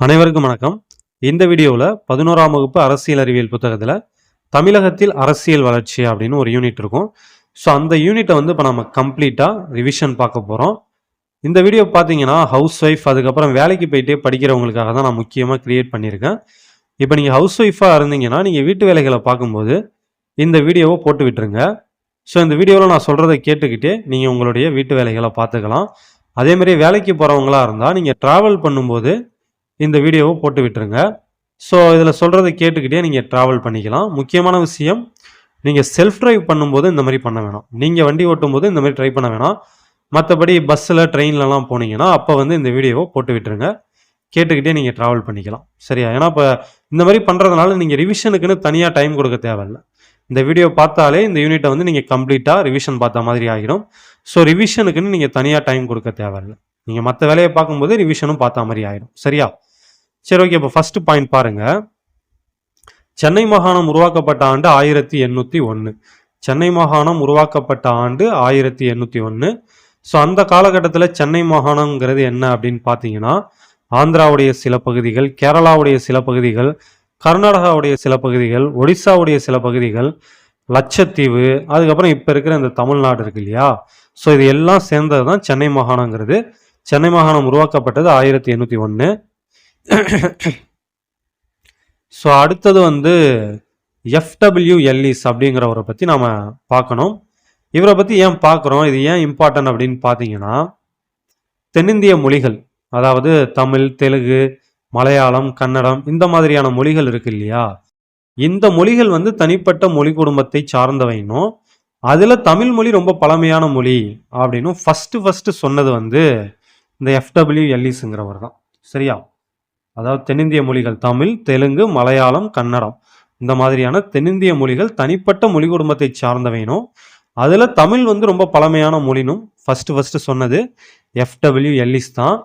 அனைவருக்கும் வணக்கம். இந்த வீடியோவில் 11ஆம் வகுப்பு அரசியல் அறிவியல் புத்தகத்தில் தமிழகத்தில் அரசியல் வளர்ச்சி அப்படின்னு ஒரு யூனிட் இருக்கும். ஸோ அந்த யூனிட்டை இப்போ நம்ம கம்ப்ளீட்டாக ரிவிஷன் பார்க்க போகிறோம். இந்த வீடியோ பார்த்தீங்கன்னா ஹவுஸ் ஒய்ஃப் அதுக்கப்புறம் வேலைக்கு போயிட்டே படிக்கிறவங்களுக்காக தான் நான் முக்கியமாக க்ரியேட் பண்ணியிருக்கேன். இப்போ நீங்கள் ஹவுஸ் ஒய்ஃபாக இருந்தீங்கன்னா நீங்கள் வீட்டு வேலைகளை பார்க்கும்போது இந்த வீடியோவை போட்டு விட்டுருங்க. ஸோ இந்த வீடியோவில் நான் சொல்கிறத கேட்டுக்கிட்டே நீங்கள் உங்களுடைய வீட்டு வேலைகளை பார்த்துக்கலாம். அதேமாதிரி வேலைக்கு போகிறவங்களா இருந்தால் நீங்கள் ட்ராவல் பண்ணும்போது இந்த வீடியோவை போட்டு விட்டுருங்க. ஸோ இதில் சொல்கிறத கேட்டுக்கிட்டே நீங்கள் ட்ராவல் பண்ணிக்கலாம். முக்கியமான விஷயம், நீங்கள் செல்ஃப் ட்ரைவ் பண்ணும்போது இந்த மாதிரி பண்ண வேணாம். நீங்கள் வண்டி ஓட்டும் போது இந்த மாதிரி ட்ரை பண்ண வேணாம். மற்றபடி பஸ்ஸில் ட்ரெயின்லலாம் போனீங்கன்னா அப்போ இந்த வீடியோவை போட்டு விட்டுருங்க. கேட்டுக்கிட்டே நீங்கள் ட்ராவல் பண்ணிக்கலாம். சரியா? ஏன்னா இப்போ இந்த மாதிரி பண்ணுறதுனால நீங்கள் ரிவிஷனுக்குன்னு தனியாக டைம் கொடுக்க தேவையில்லை. இந்த வீடியோ பார்த்தாலே இந்த யூனிட்டை நீங்கள் கம்ப்ளீட்டாக ரிவிஷன் பார்த்த மாதிரி ஆகிடும். ஸோ ரிவிஷனுக்குன்னு நீங்கள் தனியாக டைம் கொடுக்க தேவையில்லை. நீங்கள் மற்ற வேலையை பார்க்கும்போது ரிவிஷனும் பார்த்த மாதிரி ஆகிடும். சரியா? சரி, ஓகே. இப்போ ஃபர்ஸ்ட் பாயிண்ட் பாருங்க. சென்னை மாகாணம் உருவாக்கப்பட்ட ஆண்டு 1801. சென்னை மாகாணம் உருவாக்கப்பட்ட ஆண்டு 1801. ஸோ அந்த காலகட்டத்தில் சென்னை மாகாணங்கிறது என்ன அப்படின்னு பார்த்தீங்கன்னா, ஆந்திராவுடைய சில பகுதிகள், கேரளாவுடைய சில பகுதிகள், கர்நாடகாவுடைய சில பகுதிகள், ஒடிசாவுடைய சில பகுதிகள், லட்சத்தீவு, அதுக்கப்புறம் இப்போ இருக்கிற இந்த தமிழ்நாடு இருக்கு இல்லையா? ஸோ இது எல்லாம் சேர்ந்தது தான் சென்னை மாகாணங்கிறது. சென்னை மாகாணம் உருவாக்கப்பட்டது 1801. ஸோ அடுத்தது எஃப்டபிள்யூ எல்லிஸ் அப்படிங்கிறவரை பற்றி நாம் பார்க்கணும். இவரை பற்றி ஏன் பார்க்குறோம், இது ஏன் இம்பார்ட்டன்ட் அப்படின்னு பார்த்தீங்கன்னா, தென்னிந்திய மொழிகள், அதாவது தமிழ், தெலுங்கு, மலையாளம், கன்னடம், இந்த மாதிரியான மொழிகள் இருக்கு இல்லையா? இந்த மொழிகள் தனிப்பட்ட மொழி குடும்பத்தை சார்ந்தவைன்னும், அதில் தமிழ் மொழி ரொம்ப பழமையான மொழி அப்படின்னும் ஃபஸ்ட்டு சொன்னது இந்த எஃப்டபிள்யூ எல்லிஸுங்கிறவர் தான். சரியா? அதாவது தென்னிந்திய மொழிகள் தமிழ், தெலுங்கு, மலையாளம், கன்னடம், இந்த மாதிரியான தென்னிந்திய மொழிகள் தனிப்பட்ட மொழி குடும்பத்தை சார்ந்தவைனும், அதில் தமிழ் ரொம்ப பழமையான மொழினும் ஃபஸ்ட்டு சொன்னது எஃப்டபிள்யூ எல்லிஸ் தான்.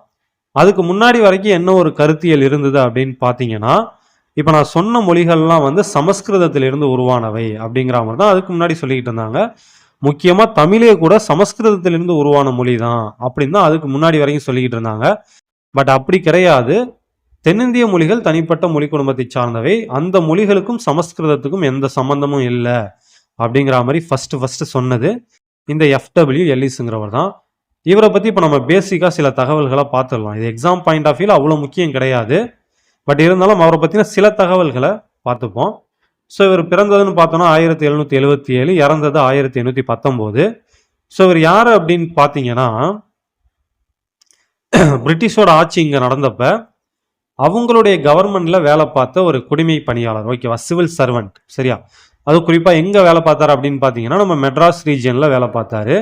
அதுக்கு முன்னாடி வரைக்கும் என்ன ஒரு கருத்தியல் இருந்தது அப்படின்னு பார்த்தீங்கன்னா, இப்போ நான் சொன்ன மொழிகள்லாம் சமஸ்கிருதத்திலிருந்து உருவானவை அப்படிங்கிற மாதிரி தான் அதுக்கு முன்னாடி சொல்லிக்கிட்டு இருந்தாங்க. முக்கியமாக தமிழே கூட சமஸ்கிருதத்திலிருந்து உருவான மொழி தான் அப்படின்னு தான் அதுக்கு முன்னாடி வரைக்கும் சொல்லிக்கிட்டு இருந்தாங்க. பட் அப்படி கிடையாது. தென்னிந்திய மொழிகள் தனிப்பட்ட மொழி குடும்பத்தை சார்ந்தவை, அந்த மொழிகளுக்கும் சமஸ்கிருதத்துக்கும் எந்த சம்பந்தமும் இல்லை அப்படிங்கிற மாதிரி ஃபர்ஸ்ட் சொன்னது இந்த எஃப்டபிள்யூ எல்லிஸுங்கிறவர் தான். இவரை பற்றி இப்போ நம்ம பேசிக்காக சில தகவல்களை பார்த்துடலாம். இது எக்ஸாம் பாயிண்ட் ஆஃப் வியூவில் அவ்வளோ முக்கியம் கிடையாது. பட் இருந்தாலும் அவரை பற்றின சில தகவல்களை பார்த்துப்போம். ஸோ இவர் பிறந்ததுன்னு பார்த்தோன்னா 1777, இறந்தது 1819. ஸோ இவர் யார் அப்படின்னு பார்த்தீங்கன்னா, பிரிட்டிஷோட ஆட்சி இங்கே நடந்தப்ப அவங்களுடைய கவர்மெண்ட்ல வேலை பார்த்த ஒரு குடிமை பணியாளர். ஓகேவா? Civil servant. சரியா? அது குறிப்பாக எங்கே வேலை பார்த்தாரு அப்படின்னு பார்த்தீங்கன்னா, நம்ம மெட்ராஸ் ரீஜியனில் வேலை பார்த்தாரு.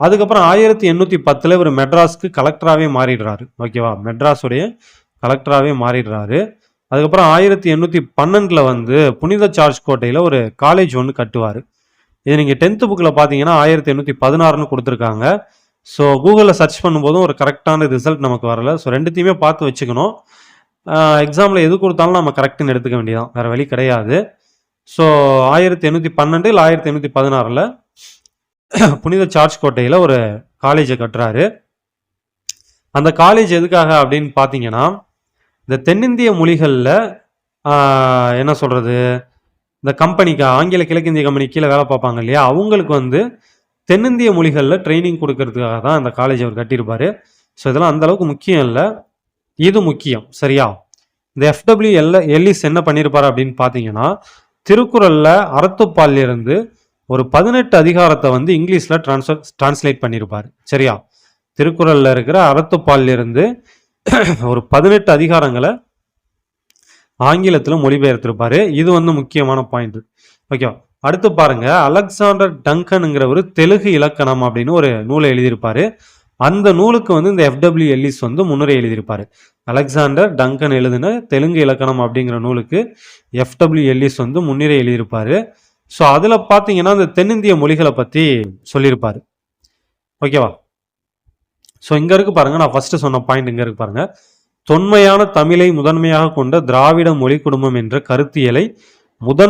அதுக்கப்புறம் 1810 இவர் மெட்ராஸ்க்கு கலெக்டராகவே மாறிடுறாரு. ஓகேவா? மெட்ராஸுடைய கலெக்டராகவே மாறிடுறாரு. அதுக்கப்புறம் 1812 புனித சார்ஜ் கோட்டையில் ஒரு காலேஜ் ஒன்று கட்டுவார். இது நீங்கள் 10th புக்கில் பார்த்தீங்கன்னா 1816 கொடுத்துருக்காங்க. ஸோ கூகுளில் சர்ச் பண்ணும்போதும் ஒரு கரெக்டான ரிசல்ட் நமக்கு வரல. ஸோ ரெண்டுத்தையுமே பார்த்து வச்சுக்கணும். எக்ஸாமில் எது கொடுத்தாலும் நம்ம கரெக்டுன்னு எடுத்துக்க வேண்டியதான், வேறு வழி கிடையாது. ஸோ 1812 இல்லை 1816 புனித சார்ஜ் கோட்டையில் ஒரு காலேஜை கட்டுறாரு. அந்த காலேஜ் எதுக்காக அப்படின்னு பார்த்தீங்கன்னா, இந்த தென்னிந்திய மொழிகளில் என்ன சொல்கிறது, இந்த கம்பெனிக்கு ஆங்கில கிழக்கிந்திய கம்பெனி கீழே வேலை பார்ப்பாங்க இல்லையா, அவங்களுக்கு தென்னிந்திய மொழிகளில் ட்ரைனிங் கொடுக்கறதுக்காக தான் அந்த காலேஜ் அவர் கட்டியிருப்பார். ஸோ இதெல்லாம் அந்தளவுக்கு முக்கியம் இல்லை, இது முக்கியம். சரியா? இந்த எஃப்டபிள்யூ எல்லிஸ் என்ன பண்ணியிருப்பார் அப்படின்னு பார்த்தீங்கன்னா, திருக்குறளில் அறத்துப்பாலிலிருந்து ஒரு 18 அதிகாரத்தை இங்கிலீஷில் டிரான்ஸ்லேட் பண்ணியிருப்பார். சரியா? திருக்குறளில் இருக்கிற அறத்துப்பாலிலிருந்து ஒரு 18 அதிகாரங்களை ஆங்கிலத்தில் மொழிபெயர்த்திருப்பார். இது முக்கியமான பாயிண்ட். ஓகேவா? அடுத்து பாருங்க, அலெக்சாண்டர் டங்கன்ங்கிறவர் தெலுங்கு இலக்கணம் அப்படின்னு ஒரு நூலை எழுதியிருப்பாரு. அந்த நூலுக்கு இந்த எஃப்டபிள்யூ எல்லிஸ் முன்னுரை எழுதியிருப்பாரு. அலெக்சாண்டர் டங்கன் எழுதின தெலுங்கு இலக்கணம் அப்படிங்கிற நூலுக்கு எஃப்டபிள்யூ எல்லிஸ் முன்னுரை எழுதியிருப்பாரு. ஸோ அதில் பார்த்தீங்கன்னா இந்த தென்னிந்திய மொழிகளை பற்றி சொல்லியிருப்பாரு. ஓகேவா? ஸோ இங்கே இருக்கு பாருங்க, நான் ஃபர்ஸ்ட் சொன்ன பாயிண்ட் இங்கே இருக்கு பாருங்க. தொன்மையான தமிழை முதன்மையாக கொண்ட திராவிட மொழி குடும்பம் என்ற கருத்தியலை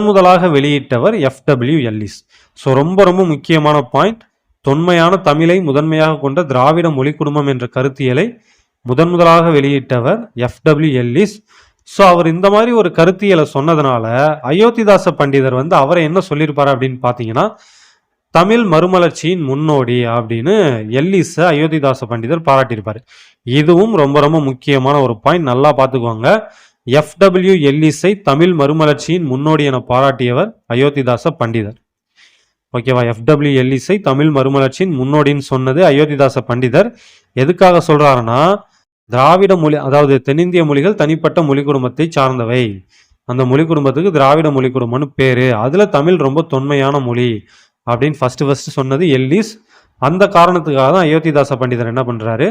முதலாக வெளியிட்டவர் எஃப்டபிள்யூ எல்லிஸ். ஸோ ரொம்ப முக்கியமான பாயிண்ட். தொன்மையான தமிழை முதன்மையாக கொண்ட திராவிட மொழி குடும்பம் என்ற கருத்தியலை முதலாக வெளியிட்டவர் எஃப்டபிள்யூ எல்லிஸ். ஸோ அவர் இந்த மாதிரி ஒரு கருத்தியலை சொன்னதுனால அயோத்திதாச பண்டிதர் வந்து அவரை என்ன சொல்லியிருப்பாரு அப்படின்னு பார்த்தீங்கன்னா, தமிழ் மறுமலர்ச்சியின் முன்னோடி அப்படின்னு எல்லிஸை அயோத்திதாச பண்டிதர் பாராட்டியிருப்பாரு. இதுவும் ரொம்ப ரொம்ப முக்கியமான ஒரு பாயிண்ட், நல்லா பார்த்துக்குவாங்க. எஃப்டபிள்யூ எல்லிஸை தமிழ் மறுமலர்ச்சியின் முன்னோடி என பாராட்டியவர் அயோத்திதாச பண்டிதர். ஓகேவா? எஃப்டபிள்யூ எல்லிஸை தமிழ் மறுமலர்ச்சியின் முன்னோடின்னு சொன்னது அயோத்திதாச பண்டிதர். எதுக்காக சொல்றாருன்னா, திராவிட மொழி, அதாவது தென்னிந்திய மொழிகள் தனிப்பட்ட மொழி குடும்பத்தை சார்ந்தவை, அந்த மொழி குடும்பத்துக்கு திராவிட மொழி குடும்பம்னு பேரு, அதுல தமிழ் ரொம்ப தொன்மையான மொழி அப்படின்னு ஃபர்ஸ்ட் சொன்னது எல்லிஸ். அந்த காரணத்துக்காக தான் அயோத்திதாச பண்டிதர் என்ன பண்றாரு,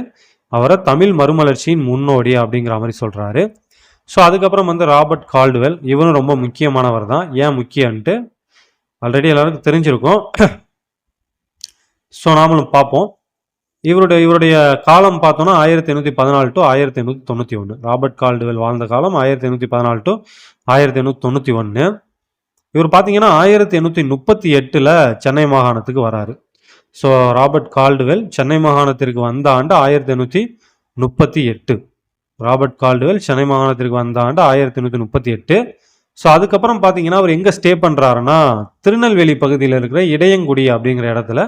அவரை தமிழ் மறுமலர்ச்சியின் முன்னோடி அப்படிங்கிற மாதிரி சொல்றாரு. ஸோ அதுக்கப்புறம் வந்து ராபர்ட் கால்டுவெல், இவரும் ரொம்ப முக்கியமானவர் தான். ஏன் முக்கியன்ட்டு ஆல்ரெடி எல்லாருக்கும் தெரிஞ்சிருக்கும். ஸோ நாமளும் பார்ப்போம். இவருடைய காலம் பார்த்தோம்னா 1814 டு 1891. ராபர்ட் கால்டுவெல் வாழ்ந்த காலம் 1814 டு 1891. இவர் பார்த்தீங்கன்னா 1838 சென்னை மாகாணத்துக்கு வராரு. ஸோ ராபர்ட் கால்டுவெல் சென்னை மாகாணத்திற்கு வந்த ஆண்டு 1838. ராபர்ட் கால்டுவெல் சென்னை மாகாணத்திற்கு வந்த ஆண்டு 1838. ஸோ அதுக்கப்புறம் பார்த்தீங்கன்னா அவர் எங்கே ஸ்டே பண்ணுறாருன்னா, திருநெல்வேலி பகுதியில் இருக்கிற இடையங்குடி அப்படிங்கிற இடத்துல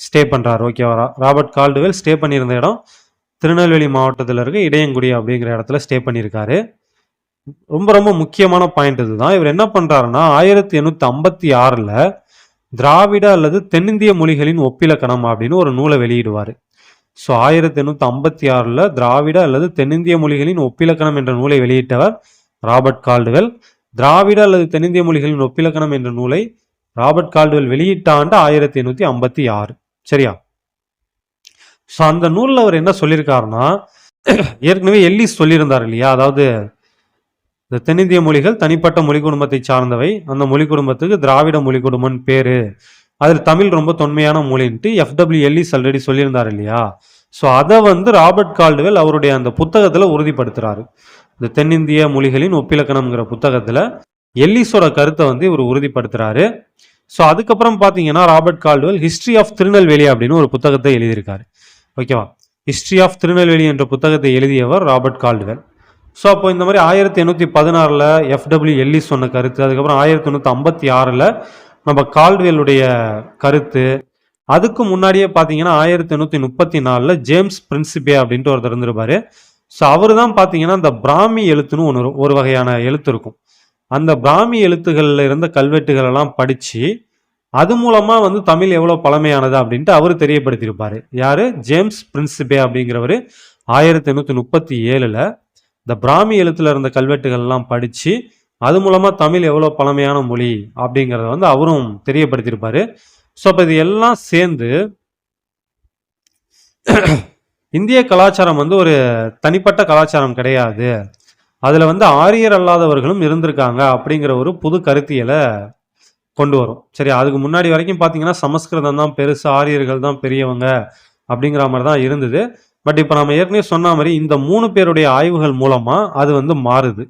ஸ்டே பண்ணுறாரு. ஓகேவா? ராபர்ட் கால்டுவெல் ஸ்டே பண்ணியிருந்த இடம் திருநெல்வேலி மாவட்டத்தில் இருக்க இடையங்குடி அப்படிங்கிற இடத்துல ஸ்டே பண்ணியிருக்காரு. ரொம்ப ரொம்ப முக்கியமான பாயிண்ட் இதுதான். இவர் என்ன பண்ணுறாருன்னா 1856 திராவிட அல்லது தென்னிந்திய மொழிகளின் ஒப்பிலக்கணம் அப்படின்னு ஒரு நூலை வெளியிடுவார். ஸோ 1856 திராவிட அல்லது தென்னிந்திய மொழிகளின் ஒப்பிலக்கணம் என்ற நூலை வெளியிட்டவர் ராபர்ட் கால்டுவெல். திராவிட அல்லது தென்னிந்திய மொழிகளின் ஒப்பிலக்கணம் என்ற நூலை ராபர்ட் கால்டுவெல் வெளியிட்ட ஆண்டு 1856. சரியா? ஸோ அந்த நூலில் அவர் என்ன சொல்லியிருக்காருன்னா, ஏற்கனவே எல்லிஸ் சொல்லியிருந்தார் இல்லையா, அதாவது இந்த தென்னிந்திய மொழிகள் தனிப்பட்ட மொழி குடும்பத்தை சார்ந்தவை, அந்த மொழி குடும்பத்துக்கு திராவிட மொழி குடும்பம்னு பேரு, அதில் தமிழ் ரொம்ப தொன்மையான மொழின்ட்டு எஃப்டபிள்யூ எல்லிஸ் ஆல்ரெடி சொல்லியிருந்தார் இல்லையா. ஸோ அதை வந்து ராபர்ட் கால்டுவெல் அவருடைய அந்த புத்தகத்தில் உறுதிப்படுத்துறாரு. இந்த தென்னிந்திய மொழிகளின் ஒப்பிலக்கணம்ங்கிற புத்தகத்தில் எல்லிஸோட கருத்தை வந்து இவர் உறுதிப்படுத்துறாரு. ஸோ அதுக்கப்புறம் பார்த்தீங்கன்னா Robert Caldwell history of Tirunelveli அப்படின்னு ஒரு புத்தகத்தை எழுதியிருக்காரு. ஓகேவா? ஹிஸ்ட்ரி ஆஃப் திருநெல்வேலி என்ற புத்தகத்தை எழுதியவர் ராபர்ட் கால்டுவெல். ஸோ அப்போ இந்த மாதிரி 1816 எஃப்டபிள்யூ எல்லிஸ் சொன்ன கருத்து, அதுக்கப்புறம் 1856 நம்ம கால்டுவெல்லுடைய கருத்து, அதுக்கு முன்னாடியே பார்த்தீங்கன்னா 1834 ஜேம்ஸ் பிரின்சிபே அப்படின்ட்டு ஒருத்தர் இருந்திருப்பாரு. ஸோ அவர் தான் பார்த்தீங்கன்னா இந்த பிராமி எழுத்துன்னு ஒரு வகையான எழுத்து இருக்கும். அந்த பிராமி எழுத்துக்களில் இருந்த கல்வெட்டுகள் எல்லாம் படித்து அது மூலமாக வந்து தமிழ் எவ்வளோ பழமையானது அப்படின்ட்டு அவர் தெரியப்படுத்தியிருப்பார். யார்? ஜேம்ஸ் பிரின்சிபே அப்படிங்கிறவர் 1837 இந்த பிராமி எழுத்துல இருந்த கல்வெட்டுகள் எல்லாம் படித்து அது மூலமாக தமிழ் எவ்வளோ பழமையான மொழி அப்படிங்கிறத வந்து அவரும் தெரியப்படுத்தியிருப்பார். ஸோ அப்போ இது எல்லாம் சேர்ந்து இந்திய கலாச்சாரம் வந்து ஒரு தனிப்பட்ட கலாச்சாரம் கிடையாது, அதில் வந்து ஆரியர் அல்லாதவர்களும் இருந்திருக்காங்க அப்படிங்கிற ஒரு புது கருத்தியலை கொண்டு வரும். சரி, அதுக்கு முன்னாடி வரைக்கும் பார்த்தீங்கன்னா சமஸ்கிருதம் தான் பெருசு, ஆரியர்கள் தான் பெரியவங்க அப்படிங்கிற மாதிரி தான் இருந்தது. பட் இப்போ நம்ம ஏற்கனவே சொன்ன மாதிரி இந்த 3 பேருடைய ஆய்வுகள் மூலமாக அது வந்து மாறுது.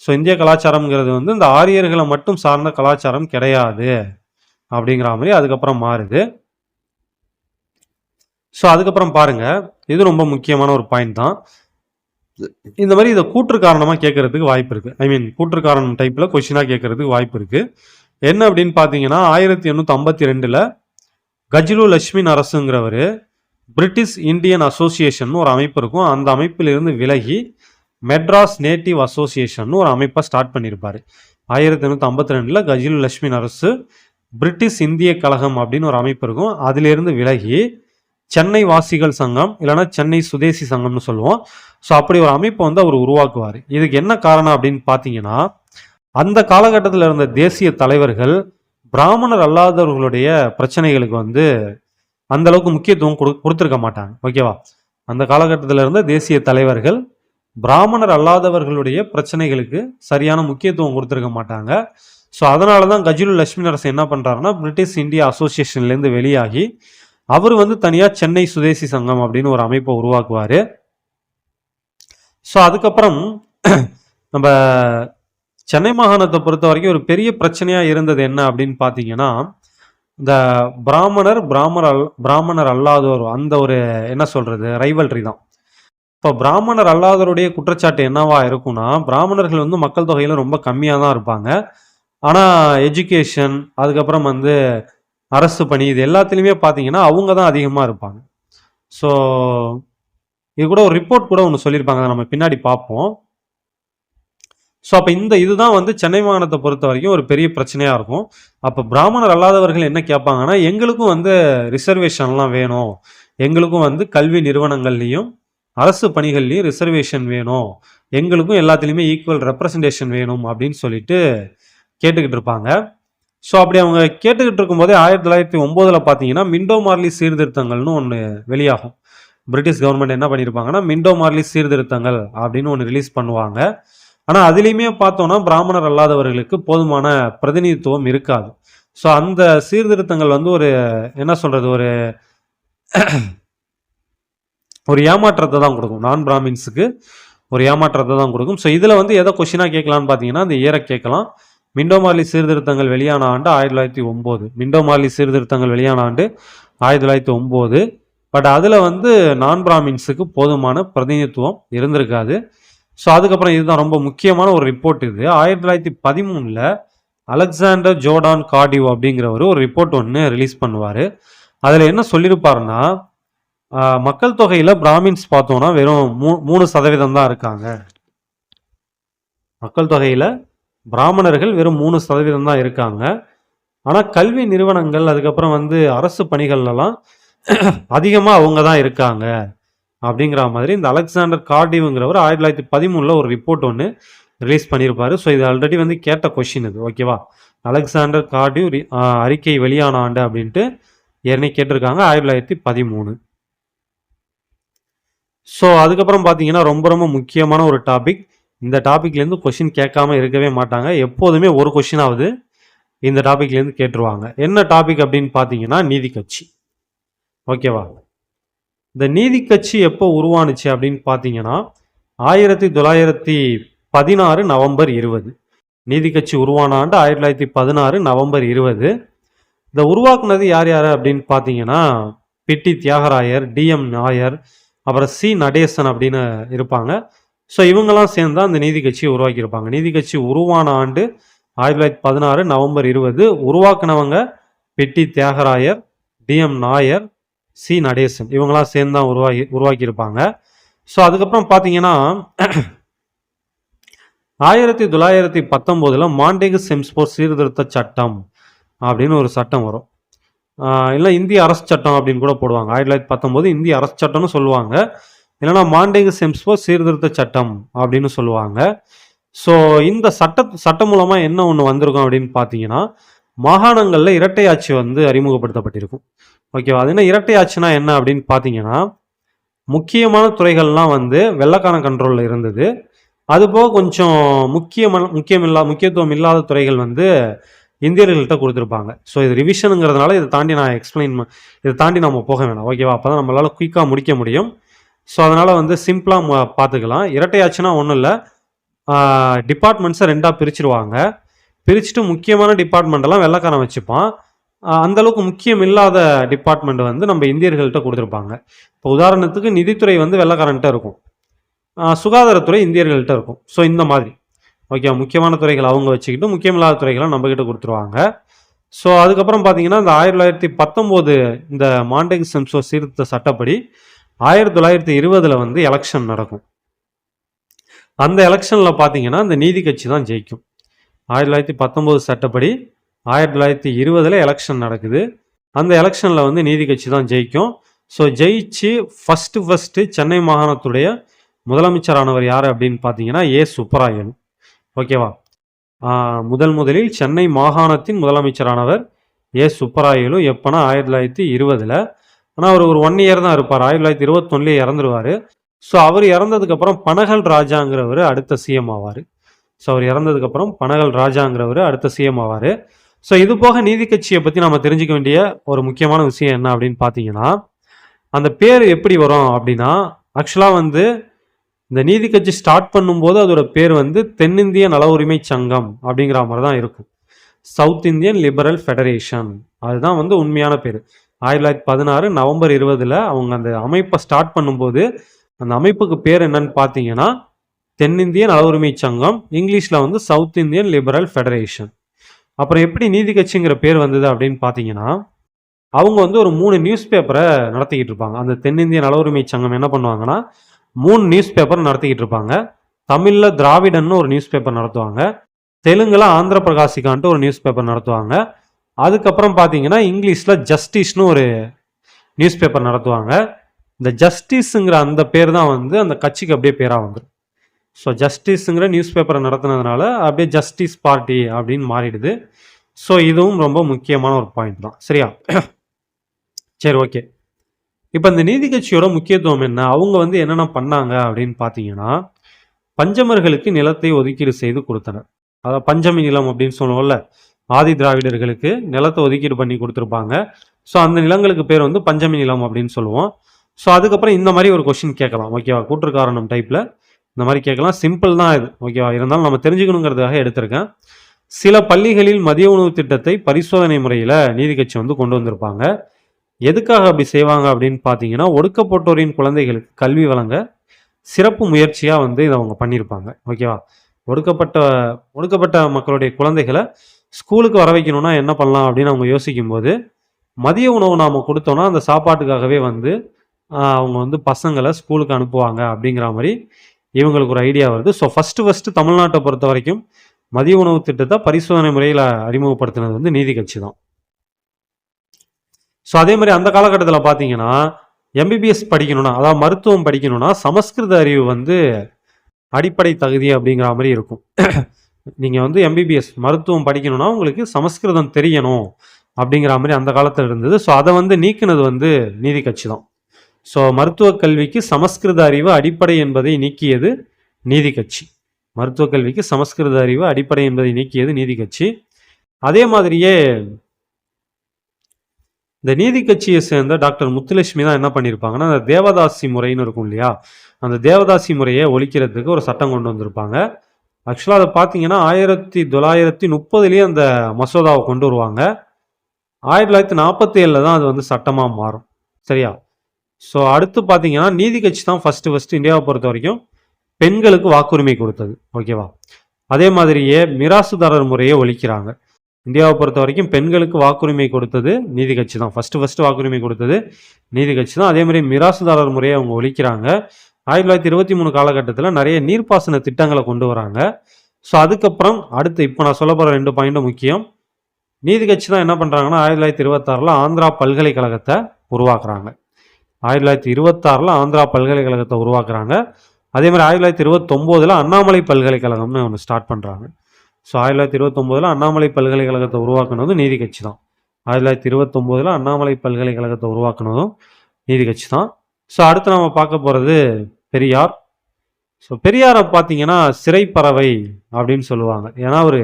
ஸோ இந்திய கலாச்சாரம்ங்கிறது வந்து இந்த ஆரியர்களை மட்டும் சார்ந்த கலாச்சாரம் கிடையாது அப்படிங்கிற மாதிரி அதுக்கப்புறம் மாறுது. ஸோ அதுக்கப்புறம் பாருங்க, இது ரொம்ப முக்கியமான ஒரு பாயிண்ட் தான். இந்த மாதிரி இதை கூற்று காரணமாக கேட்கறதுக்கு வாய்ப்பு இருக்கு. ஐ மீன் கூற்று காரணம் டைப்பில் கொஸ்டினாக கேட்கறதுக்கு வாய்ப்பு இருக்கு. என்ன அப்படின்னு பார்த்தீங்கன்னா 1852 கஜ்லு லட்சுமி நரசுங்கிறவர் பிரிட்டிஷ் இந்தியன் அசோசியேஷன் ஒரு அமைப்பு இருக்கும், அந்த அமைப்பிலிருந்து விலகி மெட்ராஸ் நேட்டிவ் அசோசியேஷன் ஒரு அமைப்பை ஸ்டார்ட் பண்ணியிருப்பார். 1852 கஜ்லு லட்சுமி நரசு பிரிட்டிஷ் இந்திய கழகம் அப்படின்னு ஒரு அமைப்பு இருக்கும், அதிலிருந்து விலகி சென்னை வாசிகள் சங்கம் இல்லைன்னா சென்னை சுதேசி சங்கம்னு சொல்லுவோம். ஸோ அப்படி ஒரு அமைப்பை வந்து அவர் உருவாக்குவார். இதுக்கு என்ன காரணம் அப்படின்னு பார்த்தீங்கன்னா, அந்த காலகட்டத்தில் இருந்த தேசிய தலைவர்கள் பிராமணர் அல்லாதவர்களுடைய பிரச்சனைகளுக்கு வந்து அந்த அளவுக்கு முக்கியத்துவம் கொடுத்துருக்க மாட்டாங்க. ஓகேவா? அந்த காலகட்டத்தில் இருந்த தேசிய தலைவர்கள் பிராமணர் அல்லாதவர்களுடைய பிரச்சனைகளுக்கு சரியான முக்கியத்துவம் கொடுத்துருக்க மாட்டாங்க. ஸோ அதனால தான் கஜ்லு லட்சுமி நரசு என்ன பண்ணுறாருன்னா பிரிட்டிஷ் இந்தியா அசோசியேஷன்லேருந்து வெளியாகி அவர் வந்து தனியாக சென்னை சுதேசி சங்கம் அப்படின்னு ஒரு அமைப்பை உருவாக்குவார். ஸோ அதுக்கப்புறம் நம்ம சென்னை மாகாணத்தை பொறுத்த வரைக்கும் ஒரு பெரிய பிரச்சனையாக இருந்தது என்ன அப்படின்னு பார்த்தீங்கன்னா, இந்த பிராமணர் அல்லாதோர் அந்த ஒரு என்ன சொல்கிறது ரைவல்ரி தான். இப்போ பிராமணர் அல்லாதவருடைய குற்றச்சாட்டு என்னவா இருக்கும்னா, பிராமணர்கள் வந்து மக்கள் தொகையில ரொம்ப கம்மியா தான் இருப்பாங்க. ஆனா எஜுகேஷன், அதுக்கப்புறம் வந்து அரசு பணி இது எல்லாத்துலயுமே பார்த்தீங்கன்னா, அவங்க தான் அதிகமா இருப்பாங்க. ஸோ இது கூட ஒரு ரிப்போர்ட் கூட ஒண்ணு சொல்லியிருப்பாங்க. அத நம்ம பின்னாடி பார்ப்போம். ஸோ அப்ப இதுதான் வந்து சென்னை மாகாணத்த பொறுத்தவரைக்கும் ஒரு பெரிய பிரச்சனையா இருக்கும். அப்ப பிராமணர் அல்லாதவர்கள் என்ன கேட்பாங்கன்னா, எங்களுக்கும் வந்து ரிசர்வேஷன்லாம் வேணும். எங்களுக்கும் வந்து கல்வி நிறுவனங்கள்லயும், அரசு பணிகள்லயும் ரிசர்வேஷன் வேணும். எங்களுக்கும் எல்லாத்துலயுமே ஈக்குவல் ரெப்ரசன்டேஷன் வேணும் அப்படின்னு சொல்லிட்டு கேட்டுக்கிட்டு இருப்பாங்க. ஸோ அப்படி அவங்க கேட்டுக்கிட்டு இருக்கும்போதே 1909ல பார்த்தீங்கன்னா, மிண்டோ மார்லி சீர்திருத்தங்கள்னு ஒண்ணு வெளியாகும். பிரிட்டிஷ் கவர்மெண்ட் என்ன பண்ணியிருப்பாங்கன்னா, மிண்டோ மார்லி சீர்திருத்தங்கள் அப்படின்னு ஒண்ணு ரிலீஸ் பண்ணுவாங்க. ஆனா அதிலயுமே பார்த்தோம்னா, பிராமணர் அல்லாதவர்களுக்கு போதுமான பிரதிநிதித்துவம் இருக்காது. ஸோ அந்த சீர்திருத்தங்கள் வந்து ஒரு என்ன சொல்றது? ஒரு ஏமாற்றத்த தான் குடுக்கும். நான் பிராமின்ஸுக்கு ஒரு ஏமாற்றத்த தான் குடுக்கும். ஸோ இதுல வந்து எத கொஸ்டினா கேட்கலாம்னு பார்த்தீங்கன்னா, இந்த இயர கேட்கலாம். மிண்டோ மார்லி சீர்திருத்தங்கள் வெளியான ஆண்டு 1909. மிண்டோ மார்லி சீர்திருத்தங்கள் வெளியான ஆண்டு 1909. பட் அதுல வந்து நான் பிராமின்ஸுக்கு போதுமான பிரதிநிதித்துவம் இருந்திருக்காது. ஸோ அதுக்கப்புறம் இதுதான் ரொம்ப முக்கியமான ஒரு ரிப்போர்ட் இது. 1913ல அலெக்சாண்டர் ஜோர்டான் கார்டிவ் அப்படிங்கிறவர் ஒரு ரிப்போர்ட் ஒன்று ரிலீஸ் பண்ணுவார். அதில் என்ன சொல்லியிருப்பாருன்னா, மக்கள் தொகையில் பிராமின்ஸ் பார்த்தோம்னா வெறும் 3% தான் இருக்காங்க. மக்கள் தொகையில் பிராமணர்கள் வெறும் 3% தான் இருக்காங்க. ஆனால் கல்வி நிறுவனங்கள் அதுக்கப்புறம் வந்து அரசு பணிகள்லாம் அதிகமாக அவங்க தான் இருக்காங்க அப்படிங்கிற மாதிரி இந்த அலெக்சாண்டர் கார்டிவ்ங்கிறவர் 1913ல ஒரு ரிப்போர்ட் ஒன்று ரிலீஸ் பண்ணியிருப்பாரு. ஸோ இது ஆல்ரெடி வந்து கேட்ட கொஷின் இது, ஓகேவா? அலெக்சாண்டர் கார்டிவ் அறிக்கை வெளியான ஆண்டு அப்படின்ட்டு ஏற்கனவே கேட்டிருக்காங்க 1913. ஸோ அதுக்கப்புறம் பார்த்தீங்கன்னா ரொம்ப ரொம்ப முக்கியமான ஒரு டாபிக். இந்த டாபிக்லேருந்து கொஷின் கேட்காம இருக்கவே மாட்டாங்க. எப்போதுமே ஒரு கொஷினாவது இந்த டாபிக்லேருந்து கேட்டுருவாங்க. என்ன டாபிக் அப்படின்னு பார்த்தீங்கன்னா நீதி கட்சி, ஓகேவா? இந்த நீதி கட்சி எப்போ உருவானுச்சு அப்படின்னு பார்த்தீங்கன்னா 1916 நவம்பர் 20. நீதி கட்சி உருவான ஆண்டு 1916 நவம்பர் 20. இந்த உருவாக்குனது யார் யார் அப்படின்னு பார்த்தீங்கன்னா பிட்டி தியாகராயர், டிஎம் நாயர், அப்புறம் சி நடேசன் அப்படின்னு இருப்பாங்க. ஸோ இவங்கெல்லாம் சேர்ந்து அந்த நீதி கட்சியை உருவாக்கியிருப்பாங்க. நீதி கட்சி உருவான ஆண்டு 1916 நவம்பர் 20. உருவாக்குனவங்க பிட்டி தியாகராயர், டிஎம் நாயர், சி நடேசன், இவங்களாம் சேர்ந்து தான் உருவாக்கியிருப்பாங்க. ஸோ அதுக்கப்புறம் பார்த்தீங்கன்னா 1919ல் மாண்டேகு செம்ஸ்போர் சீர்திருத்த சட்டம் அப்படின்னு ஒரு சட்டம் வரும். இல்லை இந்திய அரசு சட்டம் அப்படின்னு கூட போடுவாங்க. 1919 இந்திய அரசு சட்டம்னு சொல்லுவாங்க. இல்லைன்னா மாண்டேகு செம்ஸ்போர் சீர்திருத்த சட்டம் அப்படின்னு சொல்லுவாங்க. ஸோ இந்த சட்டம் மூலமாக என்ன ஒன்று வந்திருக்கும் அப்படின்னு பார்த்தீங்கன்னா, மாகாணங்களில் இரட்டை ஆட்சி வந்து அறிமுகப்படுத்தப்பட்டிருக்கும். ஓகேவா? அது என்ன இரட்டை ஆட்சினா என்ன அப்படின்னு பார்த்தீங்கன்னா, முக்கியமான துறைகள்லாம் வந்து வெள்ளைக்கான கண்ட்ரோலில் இருந்தது. அதுபோக கொஞ்சம் முக்கியத்துவம் இல்லாத துறைகள் வந்து இந்தியர்கள்ட்ட கொடுத்துருப்பாங்க. ஸோ இது ரிவிஷனுங்கிறதுனால இதை தாண்டி நம்ம போக வேணாம், ஓகேவா? அப்போ தான் நம்மளால் குயிக்காக முடிக்க முடியும். ஸோ அதனால் வந்து சிம்பிளாக பார்த்துக்கலாம். இரட்டை ஆட்சினா ஒன்றும் இல்லை, டிபார்ட்மெண்ட்ஸை ரெண்டாக பிரிச்சுட்டு முக்கியமான டிபார்ட்மெண்ட்டெல்லாம் வெள்ளைக்காரன் வச்சுப்பான். அந்தளவுக்கு முக்கியம் இல்லாத டிபார்ட்மெண்ட் வந்து நம்ம இந்தியர்கள்ட்ட கொடுத்துருப்பாங்க. இப்போ உதாரணத்துக்கு நிதித்துறை வந்து வெள்ளைக்காரன்ட்ட இருக்கும், சுகாதாரத்துறை இந்தியர்கள்ட்ட இருக்கும். ஸோ இந்த மாதிரி, ஓகே, முக்கியமான துறைகள் அவங்க வச்சுக்கிட்டு முக்கியமில்லாத துறைகளை நம்மக்கிட்ட கொடுத்துருவாங்க. ஸோ அதுக்கப்புறம் பார்த்தீங்கன்னா இந்த 1919 இந்த மாண்டேகு செம்ஸ்போர் சீர்திருத்த சட்டப்படி 1920ல் வந்து எலெக்ஷன் நடக்கும். அந்த எலெக்ஷனில் பார்த்தீங்கன்னா இந்த நீதி கட்சி தான் ஜெயிக்கும். 1919 சட்டப்படி 1920ல் எலெக்ஷன் நடக்குது. அந்த எலெக்ஷனில் வந்து நீதி கட்சி தான் ஜெயிக்கும். ஸோ ஜெயிச்சு ஃபஸ்ட்டு சென்னை மாகாணத்துடைய முதலமைச்சரானவர் யார் அப்படின்னு பார்த்தீங்கன்னா சுப்பராயலு, ஓகேவா? முதலில் சென்னை மாகாணத்தின் முதலமைச்சரானவர் சுப்பராயலு. எப்போனா 1920ல். ஆனால் அவர் ஒரு 1 இயர் தான் இருப்பார். 1921 இறந்துருவார். ஸோ அவர் இறந்ததுக்கப்புறம் பனகல் ராஜாங்கிறவர் அடுத்த சிஎம் ஆவார். ஸோ இது போக நீதி கட்சியை பற்றி நம்ம தெரிஞ்சுக்க வேண்டிய ஒரு முக்கியமான விஷயம் என்ன அப்படின்னு பார்த்தீங்கன்னா, அந்த பேர் எப்படி வரும் அப்படின்னா, ஆக்சுவலாக வந்து இந்த நீதி கட்சி ஸ்டார்ட் பண்ணும்போது அதோட பேர் வந்து தென்னிந்திய நல உரிமை சங்கம் அப்படிங்கிற மாதிரி தான் இருக்கும். சவுத் இந்தியன் லிபரல் ஃபெடரேஷன், அதுதான் வந்து உண்மையான பேர். 1916 நவம்பர் 20ல் அவங்க அந்த அமைப்பை ஸ்டார்ட் பண்ணும்போது அந்த அமைப்புக்கு பேர் என்னன்னு பார்த்தீங்கன்னா தென்னிந்திய நல உரிமை சங்கம், இங்கிலீஷில் வந்து சவுத் இந்தியன் லிபரல் ஃபெடரேஷன். அப்புறம் எப்படி நீதி கட்சிங்கிற பேர் வந்தது அப்படின்னு பார்த்தீங்கன்னா, அவங்க வந்து ஒரு 3 நியூஸ் பேப்பரை நடத்திக்கிட்டு இருப்பாங்க. அந்த தென்னிந்திய நல உரிமை சங்கம் என்ன பண்ணுவாங்கன்னா 3 நியூஸ் பேப்பர் நடத்திக்கிட்டு இருப்பாங்க. தமிழில் திராவிடன்னு ஒரு நியூஸ் பேப்பர் நடத்துவாங்க, தெலுங்குல ஆந்திர பிரகாசிகான்ட்டு ஒரு நியூஸ் பேப்பர் நடத்துவாங்க, அதுக்கப்புறம் பார்த்தீங்கன்னா இங்கிலீஷில் ஜஸ்டிஸ்னு ஒரு நியூஸ் பேப்பர் நடத்துவாங்க. இந்த ஜஸ்டிஸுங்கிற அந்த பேர் தான் வந்து அந்த கட்சிக்கு அப்படியே பேராக வந்துடும். ஸோ ஜஸ்டிஸுங்கிற நியூஸ் பேப்பரை நடத்துனதுனால அப்படியே ஜஸ்டிஸ் பார்ட்டி அப்படின்னு மாறிடுது. ஸோ இதுவும் ரொம்ப முக்கியமான ஒரு பாயிண்ட் தான். சரியா? சரி, ஓகே. இப்போ இந்த நீதி கட்சியோட முக்கியத்துவம் என்ன, அவங்க வந்து என்னென்ன பண்ணாங்க அப்படின்னு பார்த்தீங்கன்னா, பஞ்சமர்களுக்கு நிலத்தை ஒதுக்கீடு செய்து கொடுத்தனர். அதாவது பஞ்சமி நிலம் அப்படின்னு சொல்லுவோம்ல, ஆதி திராவிடர்களுக்கு நிலத்தை ஒதுக்கீடு பண்ணி கொடுத்துருப்பாங்க. ஸோ அந்த நிலங்களுக்கு பேர் வந்து பஞ்சமி நிலம் அப்படின்னு சொல்லுவோம். ஸோ அதுக்கப்புறம் இந்த மாதிரி ஒரு கொஸ்டின் கேட்கலாம், ஓகேவா? கூற்று காரணம் டைப்பில் இந்த மாதிரி கேட்கலாம். சிம்பிள் தான் இது, ஓகேவா? இருந்தாலும் நம்ம தெரிஞ்சுக்கணுங்கிறதுக்காக எடுத்திருக்கேன். சில பள்ளிகளில் மதிய உணவு திட்டத்தை பரிசோதனை முறையில் நீதி கட்சி வந்து கொண்டு வந்திருப்பாங்க. எதுக்காக அப்படி செய்வாங்க அப்படின்னு பார்த்தீங்கன்னா, ஒடுக்கப்பட்டோரின் குழந்தைகளுக்கு கல்வி வழங்க சிறப்பு முயற்சியாக வந்து இதை அவங்க பண்ணியிருப்பாங்க, ஓகேவா? ஒடுக்கப்பட்ட மக்களுடைய குழந்தைகளை ஸ்கூலுக்கு வர வைக்கணும்னா என்ன பண்ணலாம் அப்படின்னு அவங்க யோசிக்கும் போது, மதிய உணவு நாம் கொடுத்தோன்னா அந்த சாப்பாட்டுக்காகவே வந்து அவங்க வந்து பசங்களை ஸ்கூலுக்கு அனுப்புவாங்க அப்படிங்கிற மாதிரி இவங்களுக்கு ஒரு ஐடியா வருது. ஸோ ஃபஸ்ட்டு தமிழ்நாட்டை பொறுத்த வரைக்கும் மதிய உணவு திட்டத்தை பரிசோதனை முறையில் அறிமுகப்படுத்தினது வந்து நீதி கட்சி தான். ஸோ அதே மாதிரி அந்த காலகட்டத்தில் பார்த்தீங்கன்னா, எம்பிபிஎஸ் படிக்கணும்னா, அதாவது மருத்துவம் படிக்கணும்னா சமஸ்கிருத அறிவு வந்து அடிப்படை தகுதி அப்படிங்கிற மாதிரி இருக்கும். நீங்கள் வந்து எம்பிபிஎஸ் மருத்துவம் படிக்கணும்னா உங்களுக்கு சமஸ்கிருதம் தெரியணும் அப்படிங்கிற மாதிரி அந்த காலத்தில் இருந்தது. ஸோ அதை வந்து நீக்கினது வந்து நீதி கட்சி தான். ஸோ மருத்துவக் கல்விக்கு சமஸ்கிருத அறிவு அடிப்படை என்பதை நீக்கியது நீதி கட்சி. மருத்துவக் கல்விக்கு சமஸ்கிருத அறிவு அடிப்படை என்பதை நீக்கியது நீதி கட்சி. அதே மாதிரியே இந்த நீதி கட்சியை சேர்ந்த டாக்டர் முத்துலட்சுமி தான் என்ன பண்ணியிருப்பாங்கன்னா, அந்த தேவதாசி முறைன்னு இருக்கும் இல்லையா, அந்த தேவதாசி முறையை ஒழிக்கிறதுக்கு ஒரு சட்டம் கொண்டு வந்திருப்பாங்க. ஆக்சுவலாக அதை பார்த்தீங்கன்னா 1930 அந்த மசோதாவை கொண்டு வருவாங்க. 1947 தான் அது வந்து சட்டமாக மாறும். சரியா? ஸோ அடுத்து பார்த்தீங்கன்னா நீதி கட்சி தான் ஃபஸ்ட்டு இந்தியாவை பொறுத்த வரைக்கும் பெண்களுக்கு வாக்குரிமை கொடுத்தது, ஓகேவா? அதே மாதிரியே மிராசுதாரர் முறையை ஒழிக்கிறாங்க. இந்தியாவை பொறுத்த வரைக்கும் பெண்களுக்கு வாக்குரிமை கொடுத்தது நீதி கட்சி தான். ஃபஸ்ட்டு வாக்குரிமை கொடுத்தது நீதி கட்சி தான். அதே மாதிரி மிராசுதாரர் முறையை அவங்க ஒழிக்கிறாங்க. 1923 காலகட்டத்தில் நிறைய நீர்ப்பாசன திட்டங்களை கொண்டு வராங்க. ஸோ அதுக்கப்புறம் அடுத்து இப்போ நான் சொல்ல போகிற 2 பாயிண்ட்டும் முக்கியம். நீதி கட்சி தான் என்ன பண்ணுறாங்கன்னா 1926 ஆந்திரா பல்கலைக்கழகத்தை உருவாக்குறாங்க. 1926 ஆந்திரா பல்கலைக்கழகத்தை உருவாக்குறாங்க. அதே மாதிரி 1929 அண்ணாமலை பல்கலைக்கழகம்னு ஒன்று ஸ்டார்ட் பண்ணுறாங்க. ஸோ 1929 அண்ணாமலை பல்கலைக்கழகத்தை உருவாக்குனதும் நீதி கட்சி தான். 1929 அண்ணாமலை பல்கலைக்கழகத்தை உருவாக்குனதும் நீதி கட்சி தான். ஸோ அடுத்து நம்ம பார்க்க போகிறது பெரியார். ஸோ பெரியாரை பார்த்தீங்கன்னா சிறைப்பறவை அப்படின்னு சொல்லுவாங்க. ஏன்னா ஒரு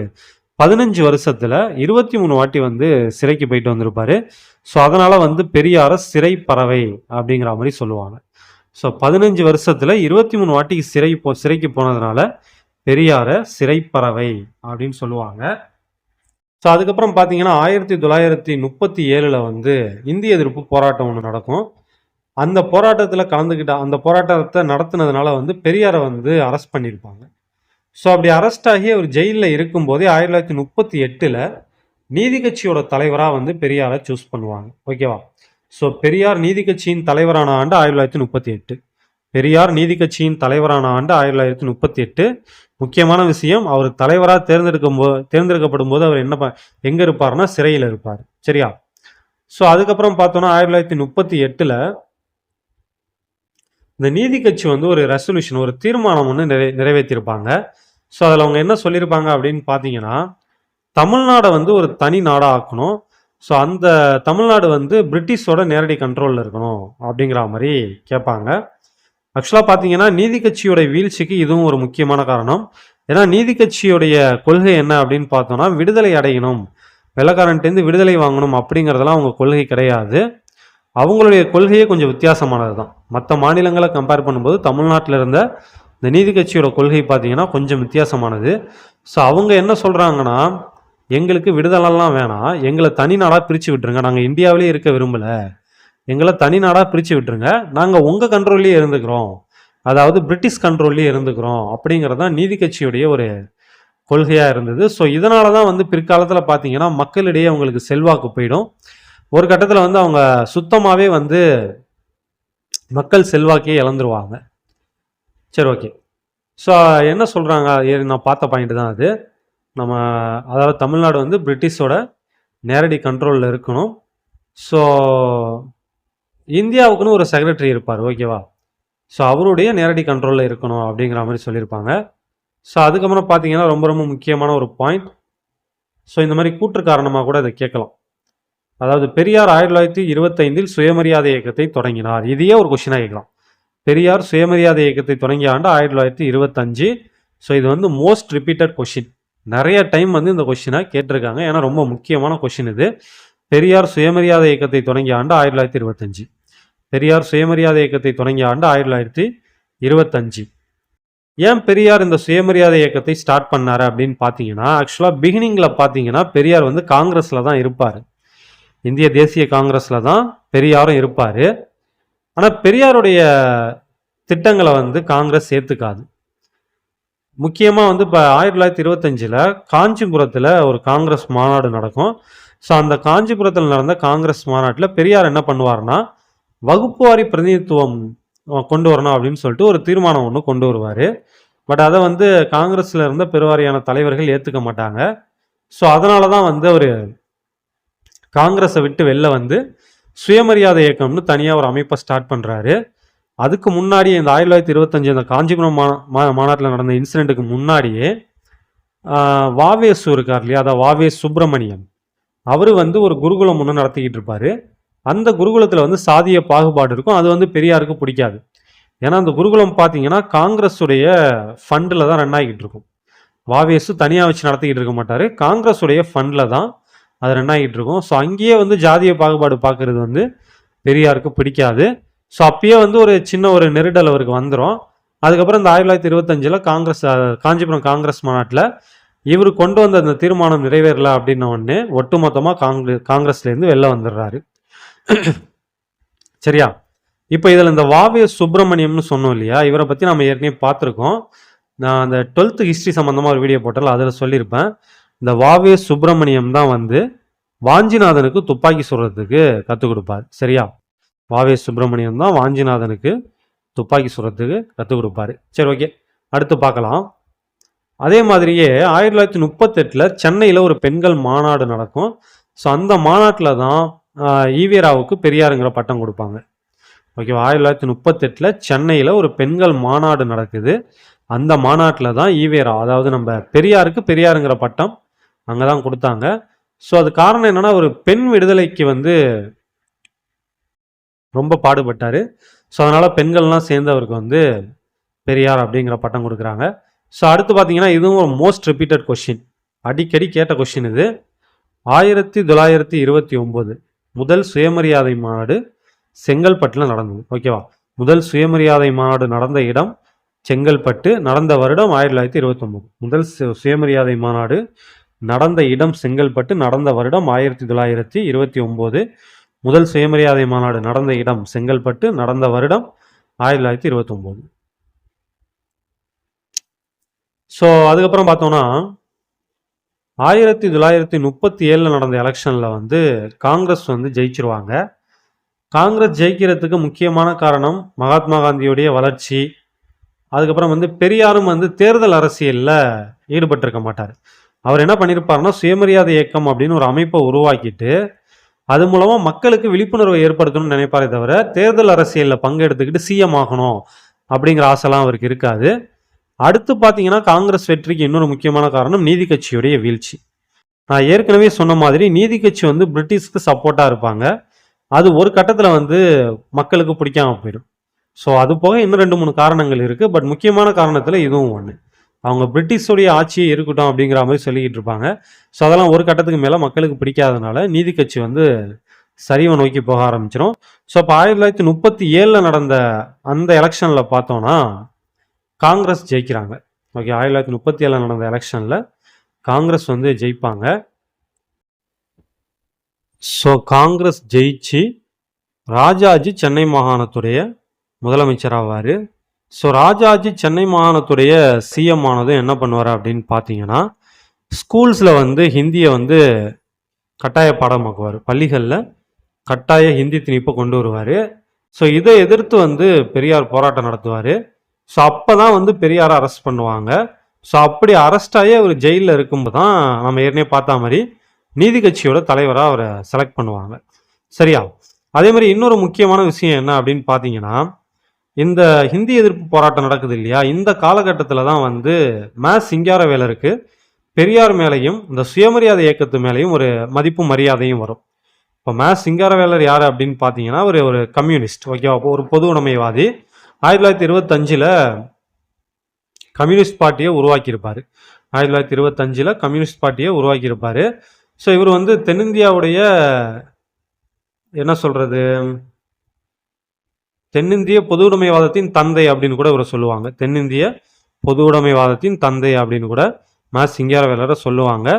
15 வருஷத்தில் 23 வாட்டி வந்து சிறைக்கு போயிட்டு வந்திருப்பாரு. ஸோ அதனால் வந்து பெரியாரை சிறைப்பறவை அப்படிங்கிற மாதிரி சொல்லுவாங்க. ஸோ 15 வருஷத்தில் 23 வாட்டிக்கு சிறைக்கு போனதுனால பெரியாரை சிறைப்பறவை அப்படின்னு சொல்லுவாங்க. ஸோ அதுக்கப்புறம் பார்த்தீங்கன்னா 1937 வந்து இந்திய எதிர்ப்பு போராட்டம் ஒன்று நடக்கும். அந்த போராட்டத்தில் அந்த போராட்டத்தை நடத்துனதுனால வந்து பெரியாரை வந்து அரெஸ்ட் பண்ணியிருப்பாங்க. ஸோ அப்படி அரெஸ்ட் ஆகி அவர் ஜெயிலில் இருக்கும்போதே 1938 நீதி கட்சியோட தலைவராக வந்து பெரியாரை சூஸ் பண்ணுவாங்க, ஓகேவா? ஸோ பெரியார் நீதி கட்சியின் தலைவரான ஆண்டு 1938. பெரியார் நீதி கட்சியின் தலைவரான ஆண்டு 1938. முக்கியமான விஷயம், அவர் தலைவராக தேர்ந்தெடுக்கப்படும் போது அவர் எங்கே இருப்பார்னா சிறையில் இருப்பார். சரியா? ஸோ அதுக்கப்புறம் பார்த்தோன்னா 1938 இந்த நீதி கட்சி வந்து ஒரு ரெசல்யூஷன், ஒரு தீர்மானம் ஒன்று நிறைவேற்றியிருப்பாங்க. ஸோ அதில் அவங்க என்ன சொல்லியிருப்பாங்க அப்படின்னு பார்த்தீங்கன்னா, தமிழ்நாடை வந்து ஒரு தனி நாடாக ஆக்கணும். ஸோ அந்த தமிழ்நாடு வந்து பிரிட்டிஷோட நேரடி கண்ட்ரோலில் இருக்கணும் அப்படிங்கிற மாதிரி கேட்பாங்க. ஆக்சுவலாக பார்த்தீங்கன்னா நீதி கட்சியோட வீழ்ச்சிக்கு இதுவும் ஒரு முக்கியமான காரணம். ஏன்னா நீதி கட்சியோடைய கொள்கை என்ன அப்படின்னு பார்த்தோன்னா, விடுதலை அடையணும், வெள்ளக்காரன்ட்டேருந்து விடுதலை வாங்கணும் அப்படிங்கிறதெல்லாம் அவங்க கொள்கை கிடையாது. அவங்களுடைய கொள்கையே கொஞ்சம் வித்தியாசமானது தான். மற்ற மாநிலங்களை கம்பேர் பண்ணும்போது தமிழ்நாட்டில் இருந்த இந்த நீதி கட்சியோட கொள்கை பார்த்தீங்கன்னா கொஞ்சம் வித்தியாசமானது. ஸோ அவங்க என்ன சொல்கிறாங்கன்னா, எங்களுக்கு விடுதலைலாம் வேணாம், எங்களை தனி நாடாக பிரித்து விட்டுருங்க, நாங்கள் இந்தியாவிலே இருக்க விரும்பலை, எங்களை தனி நாடாக பிரித்து விட்டுருங்க, நாங்கள் உங்கள் கண்ட்ரோல்லே இருந்துக்கிறோம் அதாவது பிரிட்டிஷ் கண்ட்ரோல்லே இருந்துக்கிறோம் அப்படிங்கிறது தான் நீதி கட்சியுடைய ஒரு கொள்கையாக இருந்தது. ஸோ இதனால தான் வந்து பிற்காலத்தில் பார்த்தீங்கன்னா மக்களிடையே அவங்களுக்கு செல்வாக்கு போயிடும். ஒரு கட்டத்தில் வந்து அவங்க சுத்தமாகவே வந்து மக்கள் செல்வாக்கையே இழந்துருவாங்க. சரி, ஓகே. ஸோ என்ன சொல்கிறாங்க, நான் பார்த்த பாயிண்ட் தான் அது. நம்ம அதாவது தமிழ்நாடு வந்து பிரிட்டிஷோட நேரடி கண்ட்ரோலில் இருக்கணும். ஸோ இந்தியாவுக்குன்னு ஒரு செக்ரட்டரி இருப்பார், ஓகேவா? ஸோ அவருடைய நேரடி கண்ட்ரோலில் இருக்கணும் அப்படிங்கிற மாதிரி சொல்லியிருப்பாங்க. ஸோ அதுக்கப்புறம் பார்த்தீங்கன்னா ரொம்ப ரொம்ப முக்கியமான ஒரு பாயிண்ட். ஸோ இந்த மாதிரி கூற்று காரணமாக கூட இதை கேட்கலாம். அதாவது பெரியார் 1925 சுயமரியாதை இயக்கத்தை தொடங்கினார். இதையே ஒரு கொஸ்டினாக கேட்கலாம். பெரியார் சுயமரியாதை இயக்கத்தை தொடங்கிய ஆண்டு 1925. ஸோ இது வந்து மோஸ்ட் ரிப்பீட்டட் கொஷின். நிறைய டைம் வந்து இந்த கொஷினை கேட்டிருக்காங்க. ஏன்னா ரொம்ப முக்கியமான கொஷின் இது. பெரியார் சுயமரியாதை இயக்கத்தை தொடங்கிய ஆண்டு 1925. பெரியார் சுயமரியாதை இயக்கத்தை தொடங்கிய ஆண்டு 1925. ஏன் பெரியார் இந்த சுயமரியாதை இயக்கத்தை ஸ்டார்ட் பண்ணாரு அப்படின்னு பார்த்தீங்கன்னா, ஆக்சுவலாக பிகினிங்கில் பார்த்தீங்கன்னா பெரியார் வந்து காங்கிரஸில் தான் இருப்பார். இந்திய தேசிய காங்கிரஸில் தான் பெரியாரும் இருப்பார். ஆனால் பெரியாருடைய திட்டங்களை வந்து காங்கிரஸ் ஏற்றுக்காது. முக்கியமாக வந்து இப்போ 1925 காஞ்சிபுரத்தில் ஒரு காங்கிரஸ் மாநாடு நடக்கும். ஸோ அந்த காஞ்சிபுரத்தில் நடந்த காங்கிரஸ் மாநாட்டில் பெரியார் என்ன பண்ணுவார்னா, வகுப்புவாரி பிரதிநிதித்துவம் கொண்டு வரணும் அப்படின்னு சொல்லிட்டு ஒரு தீர்மானம் ஒன்று கொண்டு வருவார். பட் அதை வந்து காங்கிரஸில் இருந்த பெருவாரியான தலைவர்கள் ஏற்றுக்க மாட்டாங்க. ஸோ அதனால தான் வந்து அவர் காங்கிரஸை விட்டு வெளில வந்து சுயமரியாதை இயக்கம்னு தனியாக ஒரு அமைப்பை ஸ்டார்ட் பண்ணுறாரு. அதுக்கு முன்னாடி இந்த 1925 இந்த காஞ்சிபுரம் மாநாட்டில் நடந்த இன்சிடெண்ட்டுக்கு முன்னாடியே வாவேசு இருக்கார் இல்லையா, அதாவது வாவே சுப்பிரமணியம், அவர் வந்து ஒரு குருகுலம் ஒன்று நடத்திக்கிட்டு இருப்பார். அந்த குருகுலத்தில் வந்து சாதிய பாகுபாடு இருக்கும். அது வந்து பெரியாருக்கு பிடிக்காது. ஏன்னா அந்த குருகுலம் பார்த்தீங்கன்னா காங்கிரஸுடைய ஃபண்டில் தான் ரன் ஆகிட்டு இருக்கும். வாவேசு தனியாக வச்சு நடத்திக்கிட்டு இருக்க மாட்டார், காங்கிரஸுடைய ஃபண்டில் தான் அது ரன் ஆகிட்டு இருக்கும். ஸோ அங்கேயே வந்து ஜாதிய பாகுபாடு பார்க்கறது வந்து பெரியாருக்கு பிடிக்காது. ஸோ அப்பயே வந்து ஒரு சின்ன ஒரு நெருடல் அவருக்கு வந்துடும். அதுக்கப்புறம் இந்த 1925 காங்கிரஸ் காஞ்சிபுரம் காங்கிரஸ் மாநாட்டில் இவர் கொண்டு வந்த அந்த தீர்மானம் நிறைவேறல அப்படின்ன உடனே ஒட்டுமொத்தமாக காங்கிரஸ்லேருந்து வெளில வந்துடுறாரு. சரியா? இப்போ இதில் இந்த வாவே சுப்பிரமணியம்னு சொன்னோம் இல்லையா, இவரை பற்றி நம்ம ஏற்கனவே பார்த்துருக்கோம். நான் அந்த 12th ஹிஸ்ட்ரி சம்மந்தமாக ஒரு வீடியோ போட்டால் அதில் சொல்லியிருப்பேன். இந்த வாவே சுப்பிரமணியம் தான் வந்து வாஞ்சிநாதனுக்கு துப்பாக்கி சுடுறதுக்கு கற்றுக் கொடுப்பார். சரியா? வாவே சுப்பிரமணியம் தான் வாஞ்சிநாதனுக்கு துப்பாக்கி சுடுறதுக்கு கற்றுக் கொடுப்பாரு. சரி, ஓகே, அடுத்து பார்க்கலாம். அதே மாதிரியே 1938 சென்னையில் ஒரு பெண்கள் மாநாடு நடக்கும். ஸோ அந்த மாநாட்டில் தான் ஈவேராவுக்கு பெரியாருங்கிற பட்டம் கொடுப்பாங்க. ஓகேவா? 1938 சென்னையில் ஒரு பெண்கள் மாநாடு நடக்குது. அந்த மாநாட்டில் தான் ஈவேரா, அதாவது நம்ம பெரியாருக்கு பெரியாருங்கிற பட்டம் அங்கே தான் கொடுத்தாங்க. ஸோ அது காரணம் என்னன்னா, ஒரு பெண் விடுதலைக்கு வந்து ரொம்ப பாடுபட்டார். ஸோ அதனால் பெண்கள்லாம் சேர்ந்து அவருக்கு வந்து பெரியார் அப்படிங்கிற பட்டம் கொடுக்குறாங்க. ஸோ அடுத்து பார்த்தீங்கன்னா இதுவும் ஒரு மோஸ்ட் ரிப்பீட்டட் கொஷின், அடிக்கடி கேட்ட கொஷின் இது. 1929 முதல் சுயமரியாதை மாநாடு செங்கல்பட்டில் நடந்தது. ஓகேவா? முதல் சுயமரியாதை மாநாடு நடந்த இடம் செங்கல்பட்டு. நடந்த வருடம் 1929. முதல் சுயமரியாதை மாநாடு நடந்த இடம் செங்கல்பட்டு. நடந்த வருடம் 1929. முதல் சுயமரியாதை மாநாடு நடந்த இடம் செங்கல்பட்டு. நடந்த வருடம் 1929. ஸோ அதுக்கப்புறம் பார்த்தோம்னா 1937 நடந்த எலெக்ஷனில் வந்து காங்கிரஸ் வந்து ஜெயிச்சிருவாங்க. காங்கிரஸ் ஜெயிக்கிறதுக்கு முக்கியமான காரணம் மகாத்மா காந்தியுடைய வளர்ச்சி. அதுக்கப்புறம் வந்து பெரியாரும் வந்து தேர்தல் அரசியலில் ஈடுபட்டிருக்க மாட்டார். அவர் என்ன பண்ணியிருப்பாருன்னா, சுயமரியாதை இயக்கம் அப்படின்னு ஒரு அமைப்பை உருவாக்கிட்டு அது மூலமாக மக்களுக்கு விழிப்புணர்வை ஏற்படுத்தணும்னு நினைப்பாரே தவிர தேர்தல் அரசியலில் பங்கெடுத்துக்கிட்டு சிஎம் ஆகணும் அப்படிங்கிற ஆசைலாம் அவருக்கு இருக்காது. அடுத்து பார்த்தீங்கன்னா காங்கிரஸ் வெற்றிக்கு இன்னொரு முக்கியமான காரணம் நீதி கட்சியுடைய வீழ்ச்சி. நான் ஏற்கனவே சொன்ன மாதிரி நீதி கட்சி வந்து பிரிட்டிஷ்க்கு சப்போர்ட்டாக இருப்பாங்க. அது ஒரு கட்டத்தில் வந்து மக்களுக்கு பிடிக்காம போயிடும். ஸோ அது போக இன்னும் 2-3 காரணங்கள் இருக்குது. பட் முக்கியமான காரணத்தில் இதுவும் ஒன்று. அவங்க பிரிட்டிஷோடைய ஆட்சியே இருக்கட்டும் அப்படிங்கிற மாதிரி சொல்லிக்கிட்டு இருப்பாங்க. ஸோ அதெல்லாம் ஒரு கட்டத்துக்கு மேலே மக்களுக்கு பிடிக்காதனால நீதி கட்சி வந்து சரிவை நோக்கி போக ஆரம்பிச்சிடும். ஸோ இப்போ 1937 நடந்த அந்த எலெக்ஷனில் பார்த்தோன்னா காங்கிரஸ் ஜெயிக்கிறாங்க. ஓகே, 1937 நடந்த எலெக்ஷனில் காங்கிரஸ் வந்து ஜெயிப்பாங்க. ஸோ காங்கிரஸ் ஜெயிச்சு ராஜாஜி சென்னை மாகாணத்துடைய முதலமைச்சர் ஆவார். ஸோ ராஜாஜி சென்னை மாகாணத்துடைய சிஎம் ஆனதும் என்ன பண்ணுவார் அப்படின்னு பார்த்தீங்கன்னா, ஸ்கூல்ஸில் வந்து ஹிந்தியை வந்து கட்டாய பாடமாக்குவார். பள்ளிகளில் கட்டாய ஹிந்தி திணிப்பை கொண்டு வருவார். ஸோ இதை எதிர்த்து வந்து பெரியார் போராட்டம் நடத்துவார். ஸோ அப்போ தான் வந்து பெரியாரை அரெஸ்ட் பண்ணுவாங்க. ஸோ அப்படி அரெஸ்ட் ஆகி அவர் ஜெயிலில் இருக்கும்போது தான் நம்ம ஏற்கனவே பார்த்த மாதிரி நீதி கட்சியோட தலைவராக அவரை செலக்ட் பண்ணுவாங்க. சரியா? அதே மாதிரி இன்னொரு முக்கியமான விஷயம் என்ன அப்படின்னு பார்த்தீங்கன்னா, இந்த ஹிந்தி எதிர்ப்பு போராட்டம் நடக்குது இல்லையா, இந்த காலகட்டத்தில் தான் வந்து ம. சிங்காரவேலருக்கு பெரியார் மேலேயும் இந்த சுயமரியாதை இயக்கத்து மேலேயும் ஒரு மதிப்பு மரியாதையும் வரும். இப்போ ம. சிங்காரவேலர் யார் அப்படின்னு பார்த்தீங்கன்னா, ஒரு கம்யூனிஸ்ட், ஓகேவா, ஒரு பொது உடைமைவாதி. 1925 கம்யூனிஸ்ட் பார்ட்டியை உருவாக்கியிருப்பார். 1925 கம்யூனிஸ்ட் பார்ட்டியை உருவாக்கியிருப்பார். ஸோ இவர் வந்து தென்னிந்தியாவுடைய என்ன சொல்றது, தென்னிந்திய பொது உடைமைவாதத்தின் தந்தை அப்படின்னு கூட இவரை சொல்லுவாங்க. தென்னிந்திய பொது உடைமைவாதத்தின் தந்தை அப்படின்னு கூட ம. சிங்காரவேலரை சொல்லுவாங்க.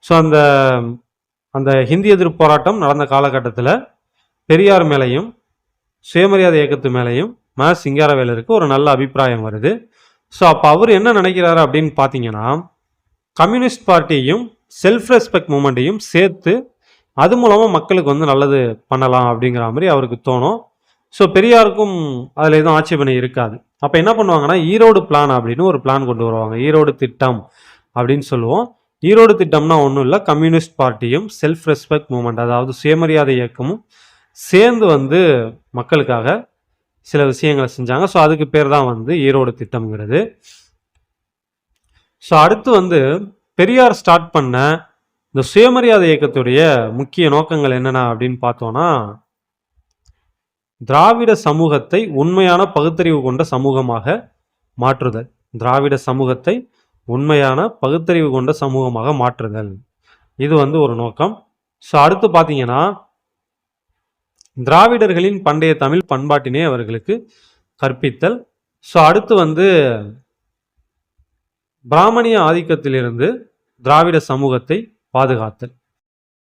ஸோ அந்த அந்த ஹிந்தி எதிர்ப்பு போராட்டம் நடந்த காலகட்டத்தில் பெரியார் மேலையும் சுயமரியாதை இயக்கத்து மேலையும் ம. சிங்காரவேலருக்கு ஒரு நல்ல அபிப்பிராயம் வருது. ஸோ அப்போ அவர் என்ன நினைக்கிறாரு அப்படின்னு பார்த்தீங்கன்னா, கம்யூனிஸ்ட் பார்ட்டியையும் செல்ஃப் ரெஸ்பெக்ட் மூமெண்ட்டையும் சேர்த்து அது மூலமாக மக்களுக்கு வந்து நல்லது பண்ணலாம் அப்படிங்கிற மாதிரி அவருக்கு தோணும். ஸோ பெரியாருக்கும் அதில் எதுவும் ஆட்சேபனை இருக்காது. அப்போ என்ன பண்ணுவாங்கன்னா, ஈரோடு பிளான் அப்படின்னு ஒரு பிளான் கொண்டு வருவாங்க. ஈரோடு திட்டம் அப்படின்னு சொல்லுவோம். ஈரோடு திட்டம்னா ஒன்றும் இல்லை, கம்யூனிஸ்ட் பார்ட்டியும் செல்ஃப் ரெஸ்பெக்ட் மூமெண்ட், அதாவது சுயமரியாதை இயக்கமும் சேர்ந்து வந்து மக்களுக்காக சில விஷயங்களை செஞ்சாங்க. ஸோ அதுக்கு பேர் தான் வந்து ஈரோடு திட்டம்ங்கிறது. ஸோ அடுத்து வந்து பெரியார் ஸ்டார்ட் பண்ண இந்த சுயமரியாதை இயக்கத்துடைய முக்கிய நோக்கங்கள் என்னென்ன அப்படின்னு பார்த்தோன்னா, திராவிட சமூகத்தை உண்மையான பகுத்தறிவு கொண்ட சமூகமாக மாற்றுதல். திராவிட சமூகத்தை உண்மையான பகுத்தறிவு கொண்ட சமூகமாக மாற்றுதல், இது வந்து ஒரு நோக்கம். ஸோ அடுத்து பார்த்தீங்கன்னா, திராவிடர்களின் பண்டைய தமிழ் பண்பாட்டினை அவர்களுக்கு கற்பித்தல். ஸோ அடுத்து வந்து பிராமணிய ஆதிக்கத்திலிருந்து திராவிட சமூகத்தை பாதுகாத்தல்.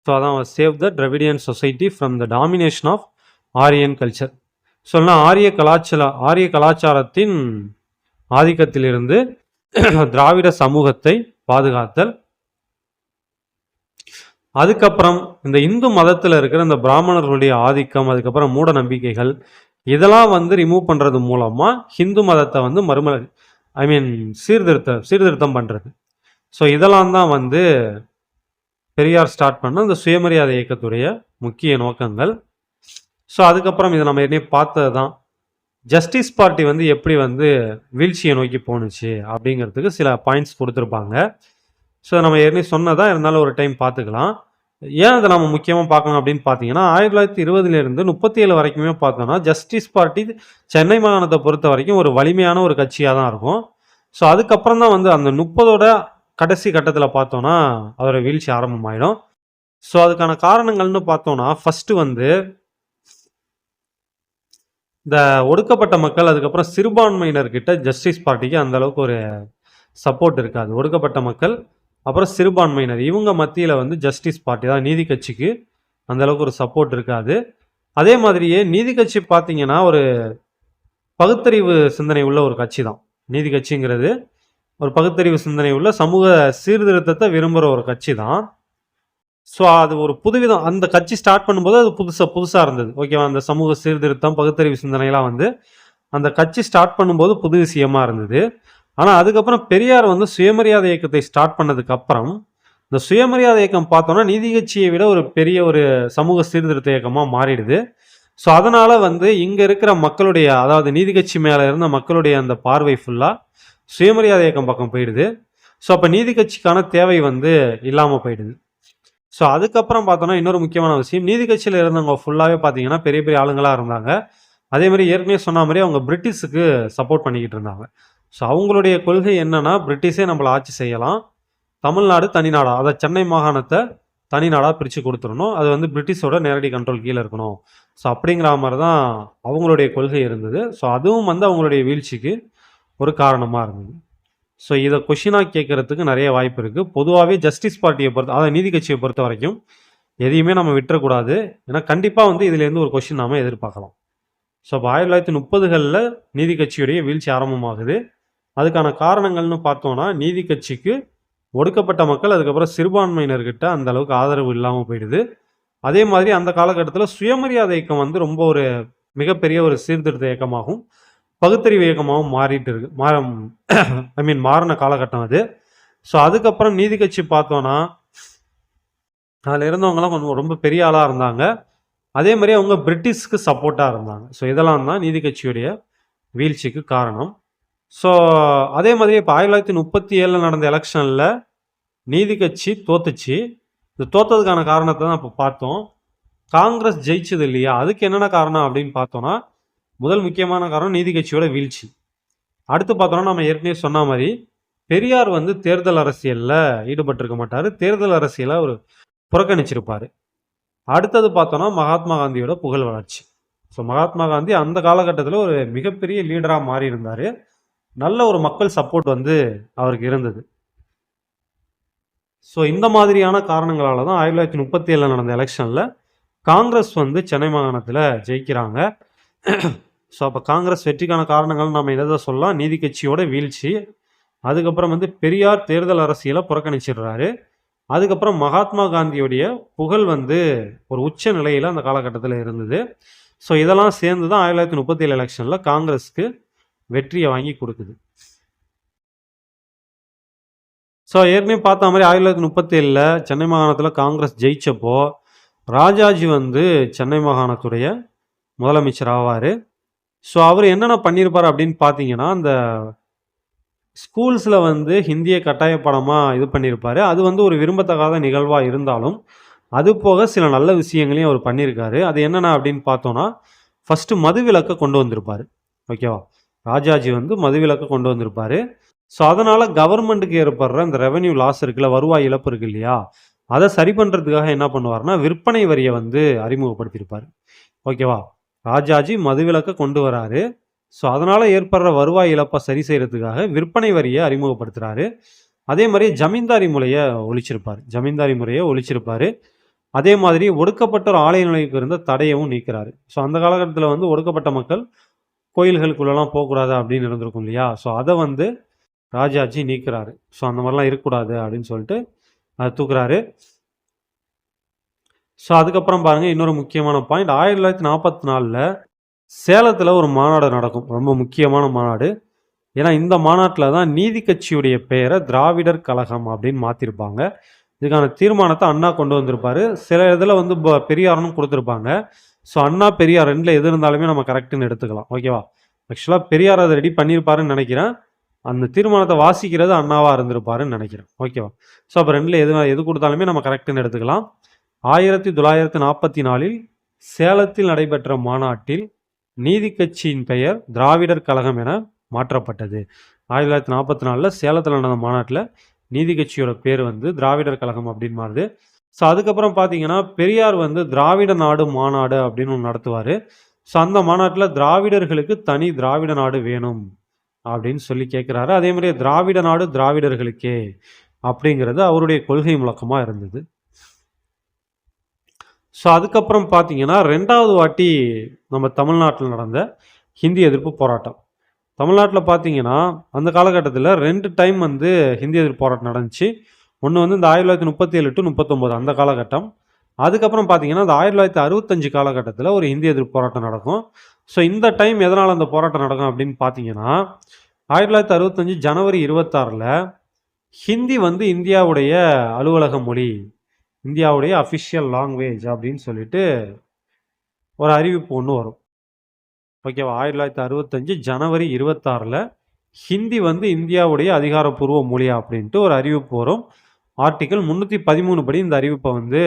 ஸோ அதான் save the Dravidian society from the domination of Aryan culture. சொன்னால் ஆரிய கலாச்சாரத்தின் ஆதிக்கத்திலிருந்து திராவிட சமூகத்தை பாதுகாத்தல். அதுக்கப்புறம் இந்த இந்து மதத்தில் இருக்கிற இந்த பிராமணர்களுடைய ஆதிக்கம், அதுக்கப்புறம் மூட நம்பிக்கைகள், இதெல்லாம் வந்து ரிமூவ் பண்ணுறது மூலமாக ஹிந்து மதத்தை வந்து சீர்திருத்தம் பண்ணுறது. ஸோ இதெல்லாம் தான் வந்து பெரியார் ஸ்டார்ட் பண்ண இந்த சுயமரியாதை இயக்கத்துடைய முக்கிய நோக்கங்கள். ஸோ அதுக்கப்புறம் இதை நம்ம ஏற்கனவே பார்த்தது தான், ஜஸ்டிஸ் பார்ட்டி வந்து எப்படி வந்து வீழ்ச்சியை நோக்கி போணுச்சு அப்படிங்கிறதுக்கு சில பாயிண்ட்ஸ் கொடுத்துருப்பாங்க. ஸோ நம்ம ஏற்கனவே சொன்னதான், இருந்தாலும் ஒரு டைம் பார்த்துக்கலாம். ஏன் அதை நம்ம முக்கியமாக பார்க்கணும் அப்படின்னு பார்த்தீங்கன்னா, 1920 37 வரைக்குமே பார்த்தோன்னா ஜஸ்டிஸ் பார்ட்டி சென்னை மாகாணத்தை பொறுத்த வரைக்கும் ஒரு வலிமையான ஒரு கட்சியாக தான் இருக்கும். ஸோ அதுக்கப்புறம் தான் வந்து அந்த 30ஓட கடைசி கட்டத்தில் பார்த்தோன்னா அதோட வீழ்ச்சி ஆரம்பமாயிடும். ஸோ அதுக்கான காரணங்கள்னு பார்த்தோன்னா, ஃபஸ்ட்டு வந்து இந்த ஒடுக்கப்பட்ட மக்கள், அதுக்கப்புறம் சிறுபான்மையினர்கிட்ட ஜஸ்டிஸ் பார்ட்டிக்கு அந்த அளவுக்கு ஒரு சப்போர்ட் இருக்காது. ஒடுக்கப்பட்ட மக்கள் அப்புறம் சிறுபான்மையினர் இவங்க மத்தியில் வந்து ஜஸ்டிஸ் பார்ட்டி தான், நீதி கட்சிக்கு அந்த அளவுக்கு ஒரு சப்போர்ட் இருக்காது. அதே மாதிரியே நீதி கட்சி பார்த்தீங்கன்னா ஒரு பகுத்தறிவு சிந்தனை உள்ள ஒரு கட்சி தான். நீதி கட்சிங்கிறது ஒரு பகுத்தறிவு சிந்தனை உள்ள சமூக சீர்திருத்தத்தை விரும்புகிற ஒரு கட்சி தான். ஸோ அது ஒரு புதுவிதம், அந்த கட்சி ஸ்டார்ட் பண்ணும்போது அது புதுசாக இருந்தது. ஓகேவா, அந்த சமூக சீர்திருத்தம் பகுத்தறிவு சிந்தனைலாம் வந்து அந்த கட்சி ஸ்டார்ட் பண்ணும்போது புது விஷயமா இருந்தது. ஆனால் அதுக்கப்புறம் பெரியார் வந்து சுயமரியாதை இயக்கத்தை ஸ்டார்ட் பண்ணதுக்கப்புறம் இந்த சுயமரியாதை இயக்கம் பார்த்தோன்னா நீதி கட்சியை விட ஒரு பெரிய ஒரு சமூக சீர்திருத்த இயக்கமாக மாறிடுது. ஸோ அதனால் வந்து இங்கே இருக்கிற மக்களுடைய, அதாவது நீதி கட்சி மேலே இருந்த மக்களுடைய அந்த பார்வை ஃபுல்லாக சுயமரியாதை இயக்கம் பக்கம் போயிடுது. ஸோ அப்போ நீதி கட்சிக்கான தேவை வந்து இல்லாமல் போயிடுது. ஸோ அதுக்கப்புறம் பார்த்தோன்னா இன்னொரு முக்கியமான விஷயம், நீதி கட்சியில் இருந்தவங்க ஃபுல்லாகவே பார்த்தீங்கன்னா பெரிய பெரிய ஆளுங்களாக இருந்தாங்க. அதே மாதிரி ஏற்கனவே சொன்ன மாதிரி அவங்க பிரிட்டிஷுக்கு சப்போர்ட் பண்ணிக்கிட்டு இருந்தாங்க. ஸோ அவங்களுடைய கொள்கை என்னன்னா, பிரிட்டிஷே நம்மளை ஆட்சி செய்யலாம், தமிழ்நாடு தனிநாடா, அதை சென்னை மாகாணத்தை தனிநாடாக பிரித்து கொடுத்துடணும், அது வந்து பிரிட்டிஷோட நேரடி கண்ட்ரோல் கீழே இருக்கணும். ஸோ அப்படிங்கிற மாதிரி தான் அவங்களுடைய கொள்கை இருந்தது. ஸோ அதுவும் வந்து அவங்களுடைய வீழ்ச்சிக்கு ஒரு காரணமாக இருந்தது. ஸோ இதை கொஷினாக கேட்கறதுக்கு நிறைய வாய்ப்பு இருக்குது. பொதுவாகவே ஜஸ்டிஸ் பார்ட்டியை பொறுத்த, அதாவது நீதி கட்சியை பொறுத்த வரைக்கும் எதையுமே நம்ம விட்டுறக்கூடாது. ஏன்னா கண்டிப்பாக வந்து இதுலேருந்து ஒரு கொஷின் நாம் எதிர்பார்க்கலாம். ஸோ அப்போ 1930களில் நீதி கட்சியுடைய வீழ்ச்சி ஆரம்பமாகுது. அதுக்கான காரணங்கள்னு பார்த்தோம்னா, நீதி கட்சிக்கு ஒடுக்கப்பட்ட மக்கள், அதுக்கப்புறம் சிறுபான்மையினர்கிட்ட அந்த அளவுக்கு ஆதரவு இல்லாம போயிடுது. அதே மாதிரி அந்த காலகட்டத்தில சுயமரியாதை இயக்கம் வந்து ரொம்ப ஒரு மிகப்பெரிய ஒரு சீர்திருத்த இயக்கமாகவும், பகுத்தறிவு இயக்கமாகவும் மாறிட்டு இருக்கு. மாறுன காலகட்டம் அது. ஸோ அதுக்கப்புறம் நீதி கட்சி பார்த்தோம்னா, அதில இருந்தவங்கலாம் கொஞ்சம் ரொம்ப பெரிய ஆளா இருந்தாங்க. அதே மாரி அவங்க பிரிட்டிஷ்க்கு சப்போர்ட்டா இருந்தாங்க. ஸோ இதெல்லாம் தான் நீதி கட்சியுடைய வீழ்ச்சிக்கு காரணம். ஸோ அதே மாதிரி இப்ப 1937ல நடந்த எலக்ஷன்ல நீதி கட்சி தோத்துச்சு. இந்த தோத்ததுக்கான காரணத்த தான் இப்ப பார்த்தோம். காங்கிரஸ் ஜெயிச்சது இல்லையா? அதுக்கு என்னென்ன காரணம் அப்படின்னு பார்த்தோம்னா, முதல் முக்கியமான காரணம் நீதி கட்சியோட வீழ்ச்சி. அடுத்து பார்த்தோம்னா, நம்ம ஏற்கனவே சொன்ன மாரி, பெரியார் வந்து தேர்தல் அரசியல்ல ஈடுபட்டிருக்க மாட்டாரு. தேர்தல் அரசியல அவரு புறக்கணிச்சிருப்பாரு. அடுத்தது பார்த்தோம்னா, மகாத்மா காந்தியோட புகழ் வளர்ச்சி. ஸோ மகாத்மா காந்தி அந்த காலகட்டத்தில ஒரு மிகப்பெரிய லீடரா மாறி இருந்தாரு. நல்ல ஒரு மக்கள் சப்போர்ட் வந்து அவருக்கு இருந்தது. ஸோ இந்த மாதிரியான காரணங்களால தான் 1937ல நடந்த எலக்ஷன்ல காங்கிரஸ் வந்து சென்னை மாகாணத்தில ஜெயிக்கிறாங்க. ஸோ அப்ப காங்கிரஸ் வெற்றிக்கான காரணங்கள் நம்ம எத சொல்லலாம்? நீதி கட்சியோட வீழ்ச்சி. அதுக்கப்புறம் வந்து பெரியார் தேர்தல் அரசியல புறக்கணிச்சிடுறாரு. அதுக்கப்புறம் மகாத்மா காந்தியுடைய புகழ் வந்து ஒரு உச்ச நிலையில அந்த காலகட்டத்தில இருந்தது. ஸோ இதெல்லாம் சேர்ந்து தான் 1937 எலக்ஷன்ல காங்கிரஸ்க்கு வெற்றிய வாங்கி குடுக்குது. ஸோ ஏற்கனவே பார்த்த மாரி 1937ல சென்னை மாகாணத்தில காங்கிரஸ் ஜெயிச்சப்போ, ராஜாஜி வந்து சென்னை மாகாணத்துடைய முதலமைச்சர் ஆவாரு. ஸோ அவரு என்னென்ன பண்ணியிருப்பாரு அப்படின்னு பார்த்தீங்கன்னா, அந்த ஸ்கூல்ஸ்ல வந்து ஹிந்திய கட்டாய பாடமா இது பண்ணியிருப்பாரு. அது வந்து ஒரு விரும்பத்தகாத நிகழ்வா இருந்தாலும், அது போக சில நல்ல விஷயங்களையும் அவர் பண்ணியிருக்காரு. அது என்னென்ன அப்படின்னு பார்த்தோம்னா, ஃபர்ஸ்ட்டு மதுவிலக்க கொண்டு வந்திருப்பாரு. ஓகேவா? ராஜாஜி வந்து மதுவிலக்க கொண்டு வந்திருப்பாரு. ஸோ அதனால கவர்மெண்ட்டுக்கு ஏற்படுற இந்த ரெவென்யூ லாஸ் இருக்குல்ல, வருவாய் இழப்பு இருக்கு இல்லையா? அத சரி பண்றதுக்காக என்ன பண்ணுவாருன்னா, விற்பனை வரிய வந்து அறிமுகப்படுத்தியிருப்பாரு. ஓகேவா? ராஜாஜி மதுவிலக்க கொண்டு வராரு. ஸோ அதனால ஏற்படுற வருவாய் இழப்ப சரி செய்றதுக்காக விற்பனை வரிய அறிமுகப்படுத்துறாரு. அதே மாரி ஜமீன்தாரி முறைய ஒழிச்சிருப்பாரு. ஜமீன்தாரி முறைய ஒழிச்சிருப்பாரு. அதே மாதிரி ஒடுக்கப்பட்டோர் ஆலய நிலையக்கு இருந்த தடையவும் நீக்குறாரு. ஸோ அந்த காலகட்டத்தில வந்து ஒடுக்கப்பட்ட மக்கள் கோயில்களுக்குள்ளலாம் போக்கூடாது அப்படின்னு இருந்திருக்கும் இல்லையா? ஸோ அத வந்து ராஜாஜி நீக்குறாரு. ஸோ அந்த மாரிலாம் இருக்கக்கூடாது அப்படின்னு சொல்லிட்டு அத தூக்குறாரு. ஸோ அதுக்கப்புறம் பாருங்க இன்னொரு முக்கியமான பாயிண்ட் 1944ல சேலத்துல ஒரு மாநாடு நடக்கும். ரொம்ப முக்கியமான மாநாடு. ஏன்னா இந்த மாநாட்டுல தான் நீதி கட்சியுடைய பெயர திராவிடர் கழகம் அப்படின்னு மாத்திருப்பாங்க. இதுக்கான தீர்மானத்த அண்ணா கொண்டு வந்திருப்பாரு. சில இதுல வந்து பெரியார்ன்னு குடுத்திருப்பாங்க. ஸோ அண்ணா, பெரியார் 2ல எது இருந்தாலுமே நம்ம கரெக்ட்ன்னு எடுத்துக்கலாம். ஓகேவா? ஆக்சுவலா பெரியார் அத ரெடி பண்ணியிருப்பாருன்னு நெனைக்கிறேன். அந்த தீர்மானத்த வாசிக்கிறது அண்ணாவா இருந்திருப்பாருன்னு நெனைக்கிறேன். ஓகேவா? ஸோ அப்ப 2ல எது குடுத்தாலுமே நம்ம கரெக்ட்ன்னு எடுத்துக்கலாம். 1944ல் சேலத்தில் நடைபெற்ற மாநாட்டில் நீதி கட்சியின் பெயர் திராவிடர் கழகம் என மாற்றப்பட்டது. 1944ல சேலத்துல நடந்த மாநாட்டுல நீதி கட்சியோட பேர் வந்து திராவிடர் கழகம் அப்படின்னு மாறுது. ஸோ அதுக்கப்புறம் பார்த்தீங்கன்னா, பெரியார் வந்து திராவிட நாடு மாநாடு அப்படின்னு ஒண்ணு நடத்துவாரு. ஸோ அந்த மாநாட்டுல திராவிடர்களுக்கு தனி திராவிட நாடு வேணும் அப்படின்னு சொல்லி கேட்கிறாரு. அதே மாரி திராவிட நாடு திராவிடர்களுக்கே அப்படிங்கிறது அவருடைய கொள்கை முழக்கமா இருந்தது. ஸோ அதுக்கப்புறம் பார்த்தீங்கன்னா, 2வது வாட்டி நம்ம தமிழ்நாட்டுல நடந்த ஹிந்தி எதிர்ப்பு போராட்டம். தமிழ்நாட்டுல பார்த்தீங்கன்னா, அந்த காலகட்டத்தில 2 டைம் வந்து ஹிந்தி எதிர்ப்பு போராட்டம் நடந்துச்சு. ஒண்ணு வந்து இந்த 1937 டூ 39 அந்த காலகட்டம். அதுக்கப்புறம் பார்த்தீங்கன்னா, இந்த 1965 காலகட்டத்தில ஒரு ஹிந்தி எதிர்ப்பு போராட்டம் நடக்கும். ஸோ இந்த டைம் எதனால அந்த போராட்டம் நடக்கும் அப்படின்னு பார்த்தீங்கன்னா, 1965 ஜனவரி 26ல ஹிந்தி வந்து இந்தியாவுடைய அலுவலக மொழி, இந்தியாவுடைய அஃபிஷியல் லாங்குவேஜ் அப்படின்னு சொல்லிட்டு ஒரு அறிவிப்பு ஒண்ணு வரும். ஓகேவா? 1965 ஜனவரி 26ல ஹிந்தி வந்து இந்தியாவுடைய அதிகாரப்பூர்வ மொழி அப்படின்ட்டு ஒரு அறிவிப்பு வரும். ஆர்டிக்கிள் 313 படி இந்த அறிவிப்ப வந்து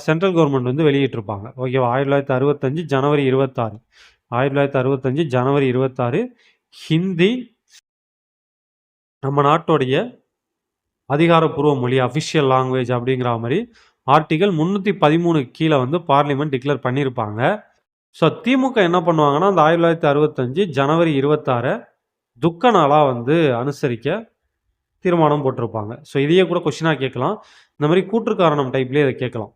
சென்ட்ரல் கவர்ன்மெண்ட் வந்து வெளியிட்டிருப்பாங்க. ஓகேவா? 1965 ஜனவரி 26 1965 ஜனவரி 26 ஹிந்தி நம்ம நாட்டுடைய அதிகாரப்பூர்வ மொழி, அஃபிஷியல் லாங்குவேஜ் அப்படிங்கிற மாரி ஆர்டிக்கிள் 313 கீழ வந்து பார்லிமென்ட் டிக்ளேர் பண்ணியிருப்பாங்க. ஸோ திமுக என்ன பண்ணுவாங்கன்னா, அந்த 1965 ஜனவரி 26 துக்க நாளா வந்து அனுசரிக்க தீர்மானம் போட்டிருப்பாங்க. ஸோ இதையே கூட கொஸ்டினா கேட்கலாம். இந்த மாரி கூற்று காரணம் டைப்லயே இத கேட்கலாம்.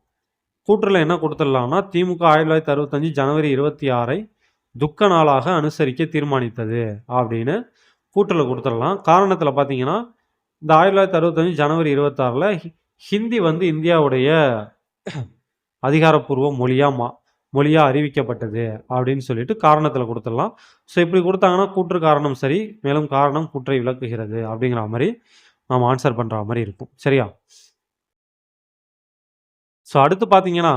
கூற்றுல என்ன கொடுத்துடலாம்னா, திமுக 1965 ஜனவரி 26 துக்க நாளாக அனுசரிக்க தீர்மானித்தது அப்படின்னு கூற்றுல கொடுத்துடலாம். காரணத்துல பார்த்தீங்கன்னா, இந்த 1965 ஜனவரி 26ல ஹிந்தி வந்து இந்தியாவுடைய அதிகாரப்பூர்வ மொழியா அறிவிக்கப்பட்டது அப்படின்னு சொல்லிட்டு காரணத்துல கொடுத்துடலாம். ஸோ இப்படி கொடுத்தாங்கன்னா கூற்று காரணம் சரி, மேலும் காரணம் கூற்றை விளக்குகிறது அப்படிங்கிற மாதிரி நம்ம ஆன்சர் பண்ற மாதிரி இருக்கும். சரியா? ஸோ அடுத்து பார்த்தீங்கன்னா,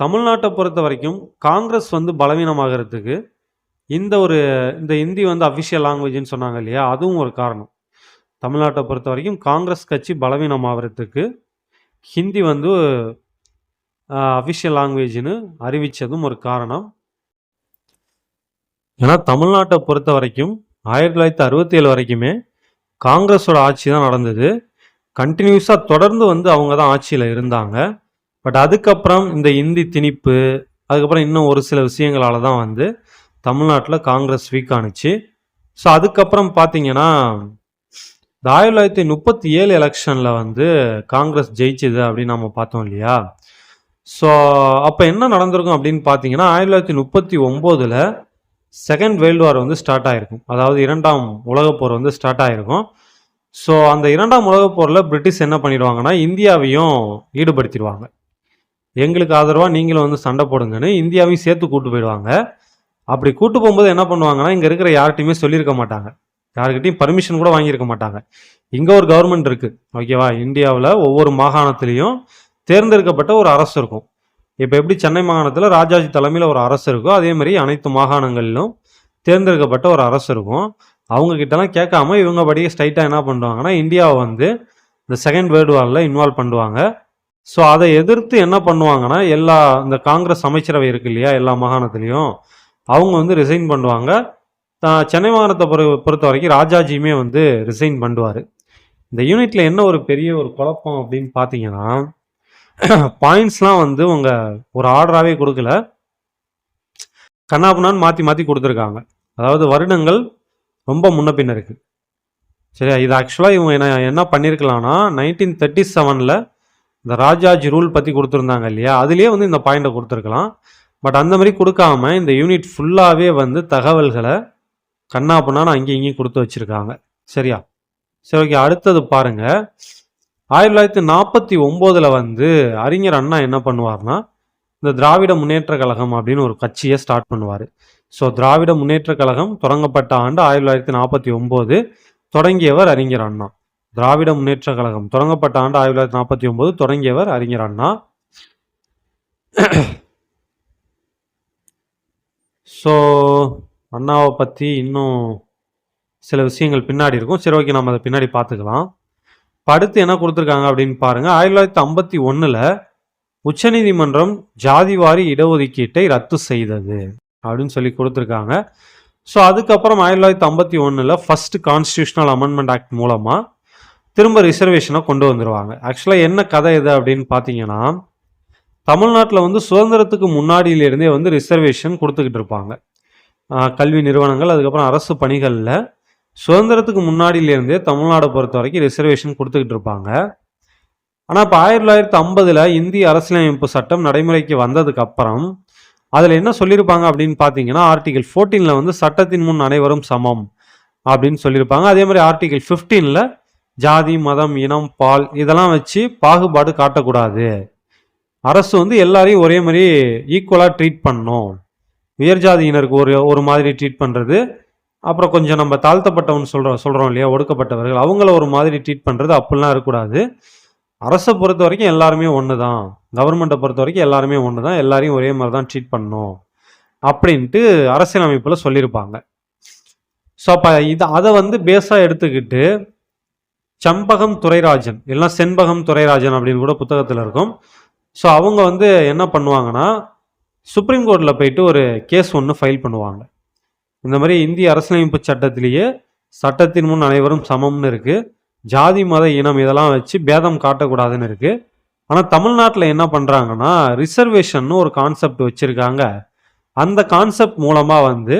தமிழ்நாட்டை பொறுத்த வரைக்கும் காங்கிரஸ் வந்து பலவீனமாகறதுக்கு இந்த ஹிந்தி வந்து அஃபிஷியல் லாங்குவேஜ்னு சொன்னாங்க இல்லையா, அதுவும் ஒரு காரணம். தமிழ்நாட்டை பொறுத்த வரைக்கும் காங்கிரஸ் கட்சி பலவீனமாகறதுக்கு ஹிந்தி வந்து அஃபிஷியல் லாங்குவேஜ்னு அறிவித்ததும் ஒரு காரணம். ஏன்னா தமிழ்நாட்டை பொறுத்த வரைக்கும் 1967 வரைக்குமே காங்கிரஸோட ஆட்சி தான் நடந்தது. கண்டினியூஸாக தொடர்ந்து வந்து அவங்க தான் ஆட்சியில் இருந்தாங்க. பட் அதுக்கப்புறம் இந்த இந்தி திணிப்பு, அதுக்கப்புறம் இன்னும் ஒரு சில விஷயங்களால தான் வந்து தமிழ்நாட்டில் காங்கிரஸ் வீக் ஆணுச்சு. ஸோ அதுக்கப்புறம் பார்த்தீங்கன்னா, இந்த 1937 எலெக்ஷனில் வந்து காங்கிரஸ் ஜெயிச்சுது அப்படின்னு நம்ம பார்த்தோம் இல்லையா. ஸோ அப்போ என்ன நடந்திருக்கும் அப்படின்னு பார்த்தீங்கன்னா, 1939ல் செகண்ட் வேர்ல்டு வார் வந்து ஸ்டார்ட் ஆகிருக்கும். அதாவது 2ஆம் உலகப்போர் வந்து ஸ்டார்ட் ஆகிருக்கும். ஸோ அந்த 2ஆம் உலகப்போரில் பிரிட்டிஷ் என்ன பண்ணிடுவாங்கன்னா, இந்தியாவையும் ஈடுபடுத்திடுவாங்க. எங்களுக்கு ஆதரவாக நீங்களும் வந்து சண்டை போடுங்கன்னு இந்தியாவையும் சேர்த்து கூட்டு போயிடுவாங்க. அப்படி கூட்டு போகும்போது என்ன பண்ணுவாங்கன்னா, இங்கே இருக்கிற யார்கிட்டையுமே சொல்லியிருக்க மாட்டாங்க, யாருக்கிட்டையும் பர்மிஷன் கூட வாங்கியிருக்க மாட்டாங்க. இங்கே ஒரு கவர்மெண்ட் இருக்குது, ஓகேவா. இந்தியாவில் ஒவ்வொரு மாகாணத்துலேயும் தேர்ந்தெடுக்கப்பட்ட ஒரு அரசு இருக்கும். இப்போ எப்படி சென்னை மாகாணத்தில் ராஜாஜி தலைமையில் ஒரு அரசு இருக்கோ, அதே மாதிரி அனைத்து மாகாணங்களிலும் தேர்ந்தெடுக்கப்பட்ட ஒரு அரசு இருக்கும். அவங்க கிட்டலாம் கேட்காம இவங்க படியே ஸ்ட்ரைட்டாக என்ன பண்ணுவாங்கன்னா, இந்தியாவை வந்து இந்த செகண்ட் வேர்ல்டு வாரில் இன்வால்வ் பண்ணுவாங்க. ஸோ அதை எதிர்த்து என்ன பண்ணுவாங்கன்னா, இந்த காங்கிரஸ் அமைச்சரவை இருக்கு இல்லையா, எல்லா மாகாணத்துலேயும் அவங்க வந்து ரிசைன் பண்ணுவாங்க. சென்னை மாகாணத்தை பொறுத்த வரைக்கும் ராஜாஜியுமே வந்து ரிசைன் பண்ணுவார். இந்த யூனிட்ல என்ன ஒரு பெரிய ஒரு குழப்பம் அப்படின்னு பார்த்தீங்கன்னா, பாயிண்ட்ஸ்லாம் வந்து ஒரு ஆர்டராகவே கொடுக்கல, கண்ணாபுண்ணான்னு மாற்றி மாற்றி கொடுத்துருக்காங்க. அதாவது வருடங்கள் ரொம்ப முன்ன பின்ன இருக்கு. சரியா? இது ஆக்சுவலாக இவங்க என்ன பண்ணியிருக்கலாம்னா, 1937ல் இந்த ராஜாஜி ரூல் பற்றி கொடுத்துருந்தாங்க இல்லையா, அதுலேயே வந்து இந்த பாயிண்டை கொடுத்துருக்கலாம். பட் அந்த மாதிரி கொடுக்காம இந்த யூனிட் ஃபுல்லாகவே வந்து தகவல்களை கண்ணாபுண்ணான்னு அங்கேயும் இங்கேயும் கொடுத்து வச்சுருக்காங்க. சரியா? சரி, ஓகே. அடுத்தது பாருங்க, 1949ல் வந்து அறிஞர் அண்ணா என்ன பண்ணுவார்னா, இந்த திராவிட முன்னேற்ற கழகம் அப்படின்னு ஒரு கட்சியை ஸ்டார்ட் பண்ணுவார். ஸோ திராவிட முன்னேற்ற கழகம் தொடங்கப்பட்ட ஆண்டு 1949, தொடங்கியவர் அறிஞர் அண்ணா. திராவிட முன்னேற்ற கழகம் தொடங்கப்பட்ட ஆண்டு 1949, தொடங்கியவர் அறிஞர் அண்ணா. ஸோ அண்ணாவை பற்றி இன்னும் சில விஷயங்கள் பின்னாடி இருக்கும். சரி, ஓகே, நம்ம அதை பின்னாடி பார்த்துக்கலாம். அடுத்து என்ன கொடுத்துருக்காங்க அப்படின்னு பாருங்க, 1951ல் உச்சநீதிமன்றம் ஜாதிவாரி இடஒதுக்கீட்டை ரத்து செய்தது அப்படின்னு சொல்லி கொடுத்துருக்காங்க. ஸோ அதுக்கப்புறம் 1951ல் ஃபர்ஸ்ட் கான்ஸ்டியூஷனல் அமெண்ட்மெண்ட் ஆக்ட் மூலமாக திரும்ப ரிசர்வேஷனை கொண்டு வந்துடுவாங்க. ஆக்சுவலாக என்ன கதை இது அப்படின்னு பார்த்தீங்கன்னா, தமிழ்நாட்டில் வந்து சுதந்திரத்துக்கு முன்னாடியிலிருந்தே வந்து ரிசர்வேஷன் கொடுத்துக்கிட்டு இருப்பாங்க. கல்வி நிறுவனங்கள், அதுக்கப்புறம் அரசு பணிகளில் சுதந்திரத்துக்கு முன்னாடியிலேருந்தே தமிழ்நாடை பொறுத்த வரைக்கும் ரிசர்வேஷன் கொடுத்துக்கிட்டு இருப்பாங்க. ஆனால் இப்போ 1950ல் இந்திய அரசியலமைப்பு சட்டம் நடைமுறைக்கு வந்ததுக்கு அப்புறம் அதில் என்ன சொல்லியிருப்பாங்க அப்படின்னு பார்த்தீங்கன்னா, ஆர்டிகல் 14ல் வந்து சட்டத்தின் முன் அனைவரும் சமம் அப்படின்னு சொல்லியிருப்பாங்க. அதே மாதிரி ஆர்டிகல் 15ல் ஜாதி, மதம், இனம், பால் இதெல்லாம் வச்சு பாகுபாடு காட்டக்கூடாது, அரசு வந்து எல்லாரையும் ஒரே மாதிரி ஈக்குவலாக ட்ரீட் பண்ணணும், உயர் ஜாதியினருக்கு ஒரு மாதிரி ட்ரீட் பண்ணுறது, அப்புறம் கொஞ்சம் நம்ம தாழ்த்தப்பட்டவன் சொல்கிறோம் இல்லையா, ஒடுக்கப்பட்டவர்கள், அவங்கள ஒரு மாதிரி ட்ரீட் பண்ணுறது அப்படிலாம் இருக்கக்கூடாது, அரசை பொறுத்த வரைக்கும் எல்லாருமே ஒன்று தான், கவர்மெண்ட்டை பொறுத்த வரைக்கும் எல்லாருமே ஒன்று தான், எல்லாரையும் ஒரே மாதிரி தான் ட்ரீட் பண்ணணும் அப்படின்ட்டு அரசியலமைப்பில் சொல்லியிருப்பாங்க. ஸோ அப்போ அதை வந்து பேஸாக எடுத்துக்கிட்டு சம்பகம் துரைராஜன், இல்லைனா செண்பகம் துரைராஜன் அப்படின்னு கூட புத்தகத்தில் இருக்கும். ஸோ அவங்க வந்து என்ன பண்ணுவாங்கன்னா, சுப்ரீம் கோர்ட்டில் போயிட்டு ஒரு கேஸ் ஒன்று ஃபைல் பண்ணுவாங்க. இந்த மாதிரி இந்திய அரசியலமைப்பு சட்டத்திலேயே சட்டத்தின் முன் அனைவரும் சமம்னு இருக்குது, ஜாதி, மத, இனம் இதெல்லாம் வச்சு பேதம் காட்டக்கூடாதுன்னு இருக்குது. ஆனால் தமிழ்நாட்டில் என்ன பண்ணுறாங்கன்னா, ரிசர்வேஷன் ஒரு கான்செப்ட் வச்சுருக்காங்க. அந்த கான்செப்ட் மூலமாக வந்து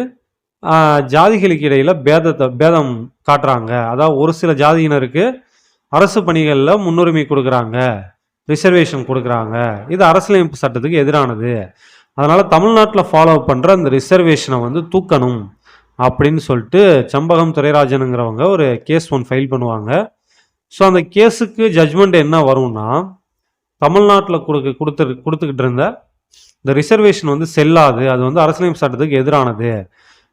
ஜாதிகளுக்கு இடையில் பேதம் காட்டுறாங்க. அதாவது ஒரு சில ஜாதியினருக்கு அரசு பணிகளில் முன்னுரிமை கொடுக்குறாங்க, ரிசர்வேஷன் கொடுக்குறாங்க, இது அரசியலமைப்பு சட்டத்துக்கு எதிரானது, அதனால் தமிழ்நாட்டில் ஃபாலோ பண்ணுற அந்த ரிசர்வேஷனை வந்து தூக்கணும் அப்படின்னு சொல்லிட்டு சம்பகம் துரைராஜனுங்கிறவங்க ஒரு கேஸ் ஒன்று ஃபைல் பண்ணுவாங்க. ஸோ அந்த கேஸுக்கு ஜட்ஜ்மெண்ட் என்ன வரும்னா, தமிழ்நாட்டில் கொடுத்துக்கிட்டு இருந்த இந்த ரிசர்வேஷன் வந்து செல்லாது, அது வந்து அரசியலமைப்பு சட்டத்துக்கு எதிரானது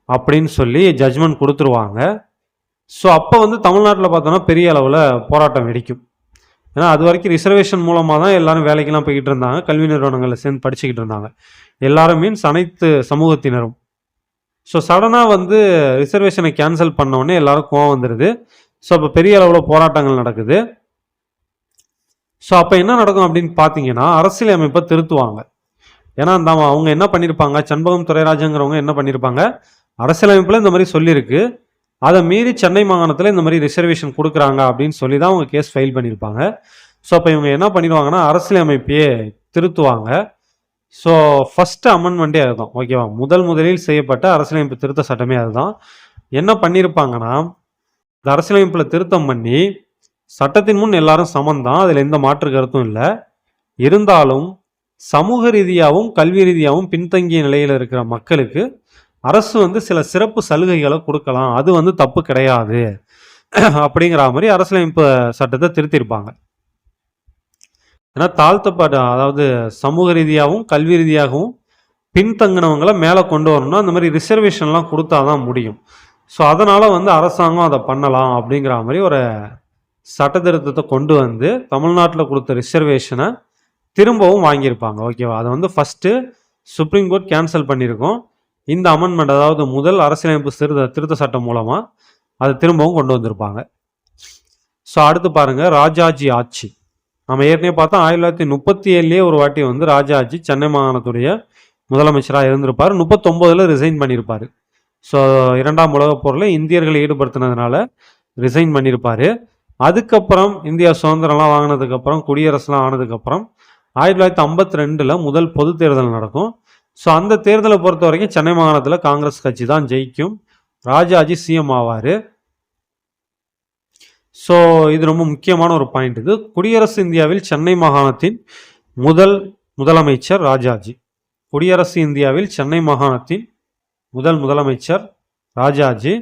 அப்படின்னு சொல்லி ஜட்ஜ்மெண்ட் கொடுத்துருவாங்க. ஸோ அப்போ வந்து தமிழ்நாட்டில் பார்த்தோன்னா பெரிய அளவில் போராட்டம் வெடிக்கும். ஏன்னா அது வரைக்கும் ரிசர்வேஷன் மூலமாக தான் எல்லாரும் வேலைக்கெல்லாம் போய்கிட்டு இருந்தாங்க, கல்வி நிறுவனங்களில் சேர்ந்து படிச்சுக்கிட்டு இருந்தாங்க, எல்லாரும் மீன்ஸ் அனைத்து சமூகத்தினரும். ஸோ சடனாக வந்து ரிசர்வேஷனை கேன்சல் பண்ணோடனே எல்லாரும் கோவம் வந்துடுது. ஸோ அப்போ பெரிய அளவில் போராட்டங்கள் நடக்குது. ஸோ அப்போ என்ன நடக்கும் அப்படின்னு பார்த்தீங்கன்னா, அரசியலமைப்பை திருத்துவாங்க. ஏன்னா அந்த அவங்க என்ன பண்ணியிருப்பாங்க, சண்பகம் துரைராஜங்கிறவங்க என்ன பண்ணியிருப்பாங்க, அரசியலமைப்பில் இந்த மாதிரி சொல்லியிருக்கு, அதை மீறி சென்னை மாகாணத்தில் இந்த மாதிரி ரிசர்வேஷன் கொடுக்குறாங்க அப்படின்னு சொல்லி தான் அவங்க கேஸ் ஃபைல் பண்ணியிருப்பாங்க. ஸோ அப்போ இவங்க என்ன பண்ணிடுவாங்கன்னா அரசியலமைப்பையே திருத்துவாங்க. ஸோ ஃபஸ்ட்டு அமெண்ட்மெண்ட்டே அதுதான், ஓகேவா, முதலில் செய்யப்பட்ட அரசியலமைப்பு திருத்த சட்டமே அதுதான். என்ன பண்ணியிருப்பாங்கன்னா, இந்த அரசியலமைப்பில் திருத்தம் பண்ணி சட்டத்தின் முன் எல்லாரும் சமந்தான், அதில் எந்த மாற்று கருத்தும் இல்லை, இருந்தாலும் சமூக ரீதியாகவும் கல்வி ரீதியாகவும் பின்தங்கிய நிலையில் இருக்கிற மக்களுக்கு அரசு வந்து சில சிறப்பு சலுகைகளை கொடுக்கலாம், அது வந்து தப்பு கிடையாது அப்படிங்கிற மாதிரி அரசியலமைப்பு சட்டத்தை திருத்திருப்பாங்க. ஏன்னா தாழ்த்தப்பட்ட, அதாவது சமூக ரீதியாகவும் கல்வி ரீதியாகவும் பின்தங்கினவங்களை மேலே கொண்டு வரணும்னா அந்த மாதிரி ரிசர்வேஷன்லாம் கொடுத்தா தான் முடியும். ஸோ அதனால் வந்து அரசாங்கம் அதை பண்ணலாம் அப்படிங்கிற மாதிரி ஒரு சட்ட திருத்தத்தை கொண்டு வந்து தமிழ்நாட்டில் கொடுத்த ரிசர்வேஷனை திரும்பவும் வாங்கியிருப்பாங்க, ஓகேவா. அதை வந்து ஃபஸ்ட்டு சுப்ரீம் கோர்ட் கேன்சல் பண்ணியிருக்கோம். இந்த அமெண்ட்மெண்ட், அதாவது முதல் அரசியலமைப்பு திருத்த சட்டம் மூலமாக அதை திரும்பவும் கொண்டு வந்திருப்பாங்க. ஸோ அடுத்து பாருங்கள், ராஜாஜி ஆட்சி. நம்ம ஏற்கனவே பார்த்தா 1937 ஒரு வாட்டி வந்து ராஜாஜி சென்னை மாகாணத்துடைய முதலமைச்சராக இருந்திருப்பார். 39 ரிசைன் பண்ணியிருப்பார். ஸோ 2ஆம் உலகப் போரில் இந்தியர்களை ஈடுபடுத்தினதுனால ரிசைன் பண்ணியிருப்பார். அதுக்கப்புறம் இந்தியா சுதந்திரம்லாம் வாங்கினதுக்கப்புறம், குடியரசுலாம் ஆனதுக்கப்புறம் 1952 முதல் பொது தேர்தல் நடக்கும். ஸோ அந்த தேர்தலை பொறுத்த வரைக்கும் சென்னை மாகாணத்தில் காங்கிரஸ் கட்சி தான் ஜெயிக்கும், ராஜாஜி சிஎம் ஆவார். ஸோ இது ரொம்ப முக்கியமான ஒரு பாயிண்ட். இது குடியரசு இந்தியாவில் சென்னை மாகாணத்தின் முதலமைச்சர் ராஜாஜி. குடியரசு இந்தியாவில் சென்னை மாகாணத்தின் முதலமைச்சர் ராஜாஜி.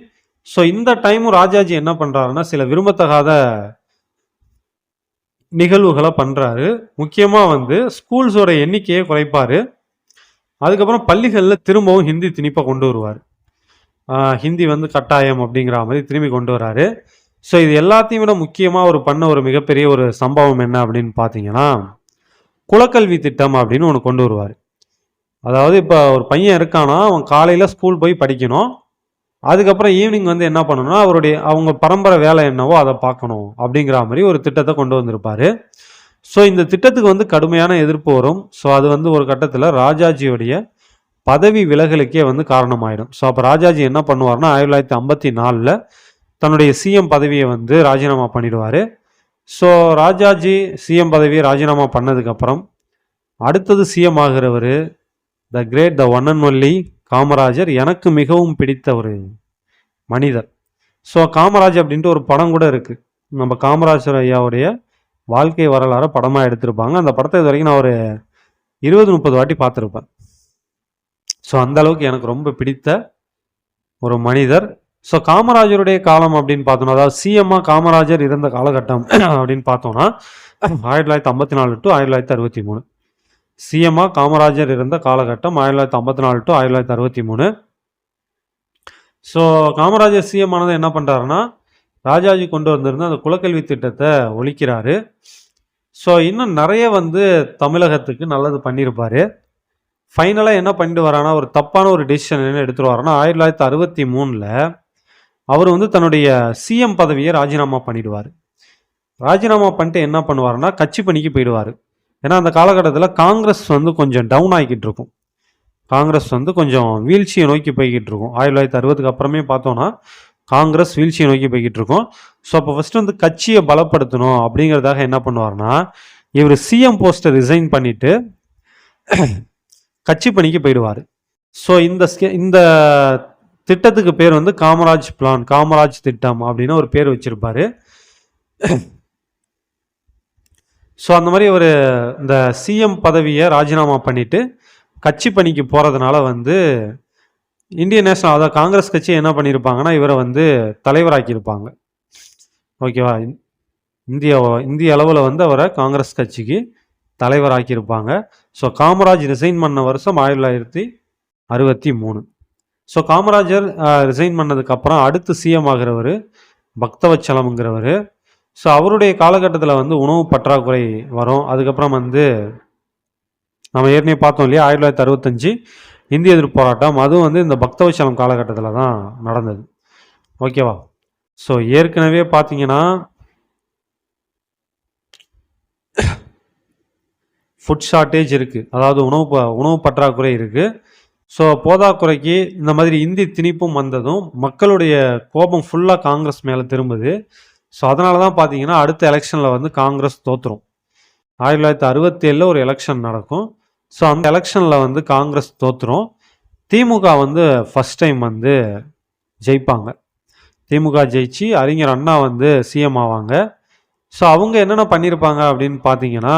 ஸோ இந்த டைமும் ராஜாஜி என்ன பண்ணுறாருன்னா, சில விரும்பத்தகாத நிகழ்வுகளை பண்ணுறாரு. முக்கியமாக வந்து ஸ்கூல்ஸோட எண்ணிக்கையை குறைப்பார். அதுக்கப்புறம் பள்ளிகளில் திரும்பவும் ஹிந்தி திணிப்பை கொண்டு வருவார். ஹிந்தி வந்து கட்டாயம் அப்படிங்கிற மாதிரி திரும்பி கொண்டு வராரு. ஸோ இது எல்லாத்தையும் விட முக்கியமாக ஒரு பண்ண ஒரு மிகப்பெரிய ஒரு சம்பவம் என்ன அப்படின்னு பார்த்தீங்கன்னா, குலக்கல்வி திட்டம் அப்படின்னு ஒன்று கொண்டு வருவார். அதாவது இப்போ ஒரு பையன் இருக்கானா, அவன் காலையில் ஸ்கூல் போய் படிக்கணும், அதுக்கப்புறம் ஈவினிங் வந்து என்ன பண்ணணும்னா அவங்க பரம்பரை வேலை என்னவோ அதை பார்க்கணும் அப்படிங்கிற மாதிரி ஒரு திட்டத்தை கொண்டு வந்திருப்பார். ஸோ இந்த திட்டத்துக்கு வந்து கடுமையான எதிர்ப்பு வரும். ஸோ அது வந்து ஒரு கட்டத்தில் ராஜாஜியோடைய பதவி விலகலுக்கே வந்து காரணமாயிடும். ஸோ அப்போ ராஜாஜி என்ன பண்ணுவார்னா, 1954 தன்னுடைய சிஎம் பதவியை வந்து ராஜினாமா பண்ணிடுவார். ஸோ ராஜாஜி சிஎம் பதவியை ராஜினாமா பண்ணதுக்கப்புறம் அடுத்தது சிஎம் ஆகிறவர் the great, the one and only Kamarajar. எனக்கு மிகவும் பிடித்த ஒரு மனிதர். ஸோ காமராஜ் அப்படின்ட்டு ஒரு படம் கூட இருக்குது. நம்ம காமராஜர் ஐயாவுடைய வாழ்க்கை வரலாறு படமாக எடுத்திருப்பாங்க. அந்த படத்தை இது வரைக்கும் நான் ஒரு 20-30 வாட்டி பார்த்துருப்பேன். ஸோ அந்த அளவுக்கு எனக்கு ரொம்ப பிடித்த ஒரு மனிதர். ஸோ காமராஜருடைய காலம் அப்படின்னு பார்த்தோம்னா, அதாவது சிஎம்மா காமராஜர் இருந்த காலகட்டம் அப்படின்னு பார்த்தோம்னா 1954 to 1963. சிஎம்மா காமராஜர் இருந்த காலகட்டம் 1954 to 1963. ஸோ காமராஜர் சிஎம் ஆனது என்ன பண்ணுறாருன்னா, ராஜாஜி கொண்டு வந்திருந்த அந்த குலக்கல்வி திட்டத்தை ஒழிக்கிறாரு. ஸோ இன்னும் நிறைய வந்து தமிழகத்துக்கு நல்லது பண்ணியிருப்பார். ஃபைனலாக என்ன பண்ணிட்டு வரானா, ஒரு தப்பான ஒரு டெசிஷன் என்ன எடுத்துகிட்டு வரானா, 1963 அவர் வந்து தன்னுடைய சிஎம் பதவியை ராஜினாமா பண்ணிடுவார். ராஜினாமா பண்ணிட்டு என்ன பண்ணுவார்னா, கட்சி பணிக்கு போயிடுவார். ஏன்னா அந்த காலகட்டத்தில் காங்கிரஸ் வந்து கொஞ்சம் டவுன் ஆகிக்கிட்டு இருக்கும். காங்கிரஸ் வந்து கொஞ்சம் வீழ்ச்சியை நோக்கி போய்கிட்டு இருக்கும். 1960 அப்புறமே பார்த்தோன்னா காங்கிரஸ் வீழ்ச்சியை நோக்கி போய்கிட்டு இருக்கும். ஸோ அப்போ ஃபஸ்ட்டு வந்து கட்சியை பலப்படுத்தணும் அப்படிங்கிறதாக என்ன பண்ணுவார்னா, இவர் சிஎம் போஸ்ட்டை ரிசைன் பண்ணிவிட்டு கட்சி பணிக்கு போயிடுவார். ஸோ இந்த திட்டத்துக்கு பேர் வந்து காமராஜ் பிளான், காமராஜ் திட்டம் அப்படின்னு ஒரு பேர் வச்சிருப்பாரு. ஸோ அந்த மாதிரி ஒரு இந்த சிஎம் பதவியை ராஜினாமா பண்ணிட்டு கட்சி பணிக்கு போகிறதுனால வந்து இந்தியன் நேஷனல் அதாவது காங்கிரஸ் கட்சி என்ன பண்ணியிருப்பாங்கன்னா இவரை வந்து தலைவராக்கியிருப்பாங்க. ஓகேவா? இந்திய அளவில் வந்து அவரை காங்கிரஸ் கட்சிக்கு தலைவராக்கியிருப்பாங்க. ஸோ காமராஜ் ரிசைன் பண்ண வருஷம் 1963. ஸோ காமராஜர் ரிசைன் பண்ணதுக்கப்புறம் அடுத்து சிஎம் ஆகிறவர் பக்தவச்சலம்ங்கிறவர். ஸோ அவருடைய காலகட்டத்தில் வந்து உணவு பற்றாக்குறை வரும். அதுக்கப்புறம் வந்து நம்ம ஏற்கனவே பார்த்தோம் இல்லையா 1965 இந்திய எதிர்ப்பு போராட்டம், அதுவும் வந்து இந்த பக்தவச்சலம் காலகட்டத்தில் தான் நடந்தது. ஓகேவா? ஸோ ஏற்கனவே பார்த்தீங்கன்னா ஃபுட் ஷார்ட்டேஜ் இருக்குது, அதாவது உணவு பற்றாக்குறை இருக்குது. ஸோ போதாக்குறைக்கு இந்த மாதிரி இந்தி திணிப்பும் வந்ததும் மக்களுடைய கோபம் ஃபுல்லாக காங்கிரஸ் மேலே திரும்புது. ஸோ அதனால தான் பார்த்தீங்கன்னா அடுத்த எலெக்ஷனில் வந்து காங்கிரஸ் தோற்றுரும். 1967 ஒரு எலெக்ஷன் நடக்கும். ஸோ அந்த எலெக்ஷனில் வந்து காங்கிரஸ் தோற்றுரும். திமுக வந்து ஃபஸ்ட் டைம் வந்து ஜெயிப்பாங்க. திமுக ஜெயிச்சு அறிஞர் அண்ணா வந்து சிஎம் ஆவாங்க. ஸோ அவங்க என்னென்ன பண்ணியிருப்பாங்க அப்படின்னு பார்த்தீங்கன்னா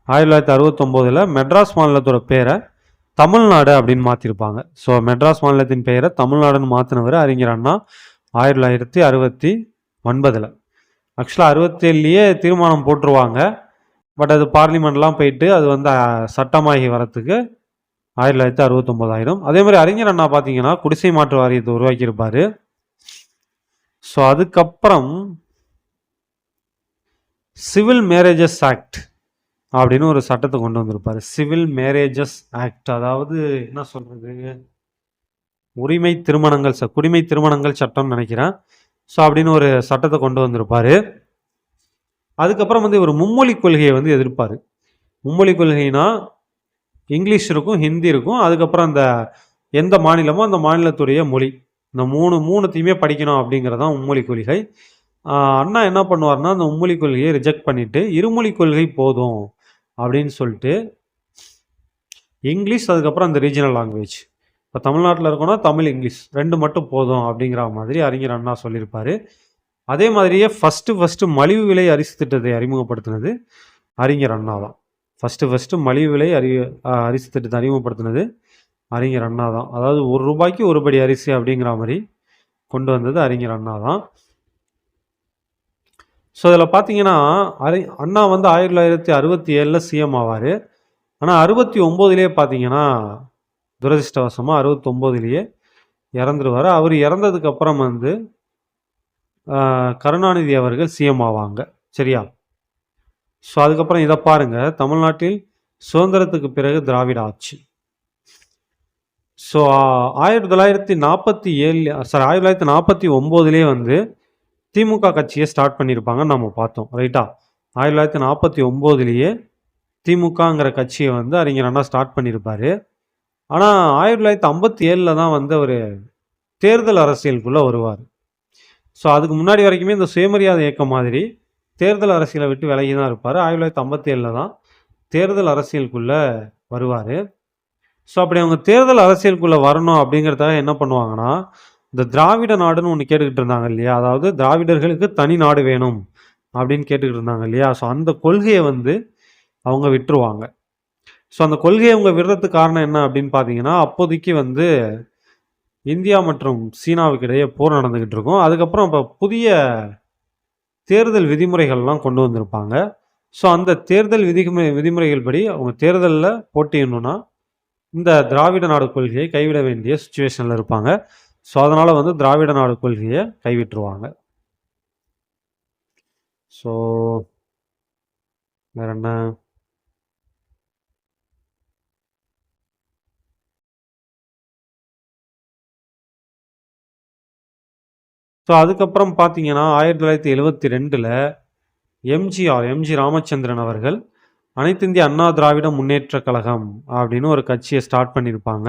1969 மெட்ராஸ் மாநிலத்தோட பேரை தமிழ்நாடு அப்படின்னு மாற்றிருப்பாங்க. ஸோ மெட்ராஸ் மாநிலத்தின் பெயரை தமிழ்நாடுன்னு மாற்றினவர் அறிஞர் அண்ணா 1969. ஆக்சுவலாக 67லேயே தீர்மானம் போட்டுருவாங்க. பட் அது பார்லிமெண்ட்லாம் போயிட்டு அது வந்து சட்டமாகி வரத்துக்கு 1969 ஆயிடும். அதே மாதிரி அறிஞர் அண்ணா பார்த்தீங்கன்னா குடிசை மாற்று வாரியத்தை உருவாக்கியிருப்பார். ஸோ அதுக்கப்புறம் சிவில் மேரேஜஸ் ஆக்ட் அப்படின்னு ஒரு சட்டத்தை கொண்டு வந்திருப்பார். சிவில் மேரேஜஸ் ஆக்ட், அதாவது என்ன சொல்கிறது, குடிமை திருமணங்கள் சட்டம்னு நினைக்கிறேன். ஸோ அப்படின்னு ஒரு சட்டத்தை கொண்டு வந்திருப்பார். அதுக்கப்புறம் வந்து இவர் மும்மொழி கொள்கையை வந்து எதிர்ப்பார். மும்மொழி கொள்கைனா இங்கிலீஷ் இருக்கும், ஹிந்தி இருக்கும், அதுக்கப்புறம் அந்த எந்த மாநிலமோ அந்த மாநிலத்துடைய மொழி, இந்த மூணுத்தையுமே படிக்கணும் அப்படிங்கிறதான் மும்மொழி கொள்கை. அண்ணா என்ன பண்ணுவார்னா அந்த மும்மொழி கொள்கையை ரிஜெக்ட் பண்ணிட்டு இருமொழி கொள்கை போதும் அப்படின்னு சொல்லிட்டு இங்கிலீஷ் அதுக்கப்புறம் அந்த ரீஜனல் லாங்குவேஜ், இப்போ தமிழ்நாட்டில் இருக்கோன்னா தமிழ் இங்கிலீஷ் ரெண்டு மட்டும் போதும் அப்படிங்கிற மாதிரி அறிஞர் அண்ணா சொல்லியிருப்பார். அதே மாதிரியே ஃபஸ்ட்டு மலிவு விலை அரிசி திட்டத்தை அறிமுகப்படுத்தினது அறிஞர் அண்ணா தான். ஃபஸ்ட்டு மலிவு விலை அரிசி திட்டத்தை அறிமுகப்படுத்தினது அறிஞர் அண்ணா தான். அதாவது ₹1 ஒரு படி அரிசி அப்படிங்கிற மாதிரி கொண்டு வந்தது அறிஞர் அண்ணா தான். ஸோ இதில் பார்த்தீங்கன்னா அண்ணா வந்து 1967 சிஎம் ஆவார். ஆனால் 69லேயே பார்த்தீங்கன்னா துரதிர்ஷ்டவசமாக 69லேயே இறந்துருவார். அவர் இறந்ததுக்கப்புறம் வந்து கருணாநிதி அவர்கள் சிஎம் ஆவாங்க. சரியா? ஸோ அதுக்கப்புறம் இதை பாருங்கள், தமிழ்நாட்டில் சுதந்திரத்துக்கு பிறகு திராவிட ஆட்சி. ஸோ 1949லேயே வந்து திமுக கட்சியை ஸ்டார்ட் பண்ணியிருப்பாங்க நம்ம பார்த்தோம். ரைட்டா? 1949லேயே திமுகங்கிற கட்சியை வந்து அறிஞர் அண்ணா ஸ்டார்ட் பண்ணியிருப்பார். ஆனால் 1957 தான் வந்து அவர் தேர்தல் அரசியலுக்குள்ளே வருவார். ஸோ அதுக்கு முன்னாடி வரைக்குமே இந்த சுயமரியாதை இயக்கம் மாதிரி தேர்தல் அரசியலை விட்டு விலகி தான் இருப்பார். 1957 தான் தேர்தல் அரசியலுக்குள்ளே வருவார். ஸோ அப்படி அவங்க தேர்தல் அரசியலுக்குள்ளே வரணும் அப்படிங்கிறதுக்காக என்ன பண்ணுவாங்கன்னா, இந்த திராவிட நாடுன்னு ஒன்று கேட்டுக்கிட்டு இருந்தாங்க இல்லையா, அதாவது திராவிடர்களுக்கு தனி நாடு வேணும் அப்படின்னு கேட்டுக்கிட்டு இருந்தாங்க இல்லையா. ஸோ அந்த கொள்கையை வந்து அவங்க விட்டுருவாங்க. ஸோ அந்த கொள்கையை அவங்க விடுறதுக்கு காரணம் என்ன அப்படின்னு பார்த்தீங்கன்னா, அப்போதைக்கு வந்து இந்தியா மற்றும் சீனாவுக்கு இடையே போர் நடந்துக்கிட்டு இருக்கும். அதுக்கப்புறம் இப்போ புதிய தேர்தல் விதிமுறைகள்லாம் கொண்டு வந்திருப்பாங்க. ஸோ அந்த தேர்தல் விதிமுறைகள் படி அவங்க தேர்தலில் போட்டியிடணும்னா இந்த திராவிட நாடு கொள்கையை கைவிட வேண்டிய சுச்சுவேஷனில் இருப்பாங்க. ஸோ அதனால் வந்து திராவிட நாடு கொள்கையை கைவிட்டுருவாங்க. ஸோ வேற என்ன? ஸோ அதுக்கப்புறம் பார்த்தீங்கன்னா 1972 எம்ஜி ராமச்சந்திரன் அவர்கள் அனைத்து இந்திய அண்ணா திராவிட முன்னேற்ற கழகம் அப்படின்னு ஒரு கட்சியை ஸ்டார்ட் பண்ணியிருப்பாங்க.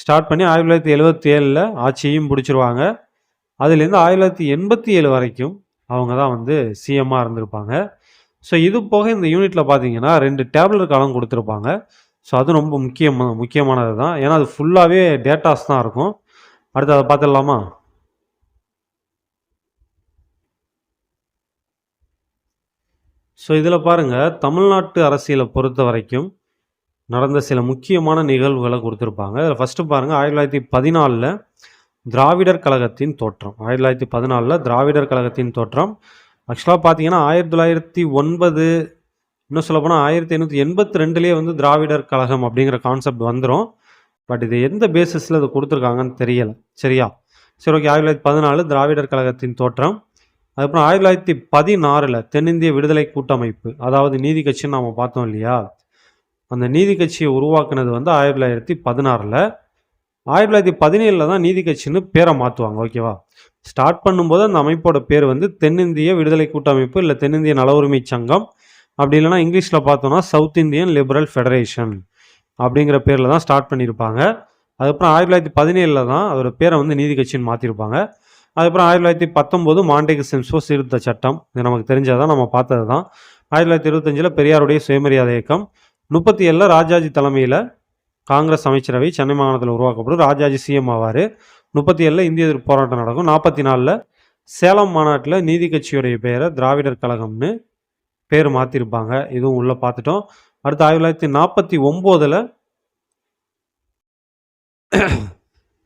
ஸ்டார்ட் பண்ணி 1977 ஆட்சியையும் பிடிச்சிருவாங்க. அதுலேருந்து 1987 வரைக்கும் அவங்க தான் வந்து சிஎம்மாக இருந்திருப்பாங்க. ஸோ இது போக இந்த யூனிட்டில் பார்த்தீங்கன்னா 2 டேப்லெட் காலம் கொடுத்துருப்பாங்க. ஸோ அது ரொம்ப முக்கியமானது தான். ஏன்னா அது ஃபுல்லாகவே டேட்டாஸ் தான் இருக்கும். அடுத்து அதை பார்த்துடலாமா? ஸோ இதில் பாருங்கள், தமிழ்நாட்டு அரசியலை பொறுத்த வரைக்கும் நடந்த சில முக்கியமான நிகழ்வுகளை கொடுத்துருப்பாங்க. அதில் ஃபஸ்ட்டு பாருங்கள், 1914 திராவிடர் கழகத்தின் தோற்றம். 1914 திராவிடர் கழகத்தின் தோற்றம். ஆக்சுவலாக பார்த்தீங்கன்னா 1909, இன்னும் சொல்லப்போனால் 1882லேயே வந்து திராவிடர் கழகம் அப்படிங்கிற கான்செப்ட் வந்துடும். பட் இது எந்த பேசிஸில் இது கொடுத்துருக்காங்கன்னு தெரியலை. சரியா? சரி, ஓகே. 1914 திராவிடர் கழகத்தின் தோற்றம். அதுக்கப்புறம் 1916 தென்னிந்திய விடுதலை கூட்டமைப்பு, அதாவது நீதி கட்சின்னு நம்ம பார்த்தோம் இல்லையா? அந்த நீதி கட்சியை உருவாக்குனது வந்து 1916. 1917 தான் நீதி கட்சின்னு பேரை மாற்றுவாங்க. ஓகேவா? ஸ்டார்ட் பண்ணும்போது அந்த அமைப்போட பேர் வந்து தென்னிந்திய விடுதலை கூட்டமைப்பு, இல்லை தென்னிந்திய நல உரிமை சங்கம், அப்படி இல்லைனா இங்கிலீஷில் பார்த்தோன்னா சவுத் இந்தியன் லிபரல் ஃபெடரேஷன் அப்படிங்கிற பேரில் தான் ஸ்டார்ட் பண்ணியிருப்பாங்க. அதுக்கப்புறம் 1917 தான் அதோட பேரை வந்து நீதி கட்சின்னு மாற்றிருப்பாங்க. அதுக்கப்புறம் 1919 மாண்டேகு சென்சோ சீர்திருத்த சட்டம், இது நமக்கு தெரிஞ்சதான், நம்ம பார்த்தது தான். 1925 பெரியாருடைய சுயமரியாதை இயக்கம். 37 ராஜாஜி தலைமையில் காங்கிரஸ் அமைச்சரவை சென்னை மாகாணத்தில் உருவாக்கப்படும். ராஜாஜி சிஎம் ஆவார். 37 இந்திய எதிர்ப்பு போராட்டம் நடக்கும். 44 சேலம் மாநாட்டில் நீதி கட்சியுடைய பெயரை திராவிடர் கழகம்னு பேர் மாற்றிருப்பாங்க. இதுவும் உள்ளே பார்த்துட்டோம். அடுத்து 1949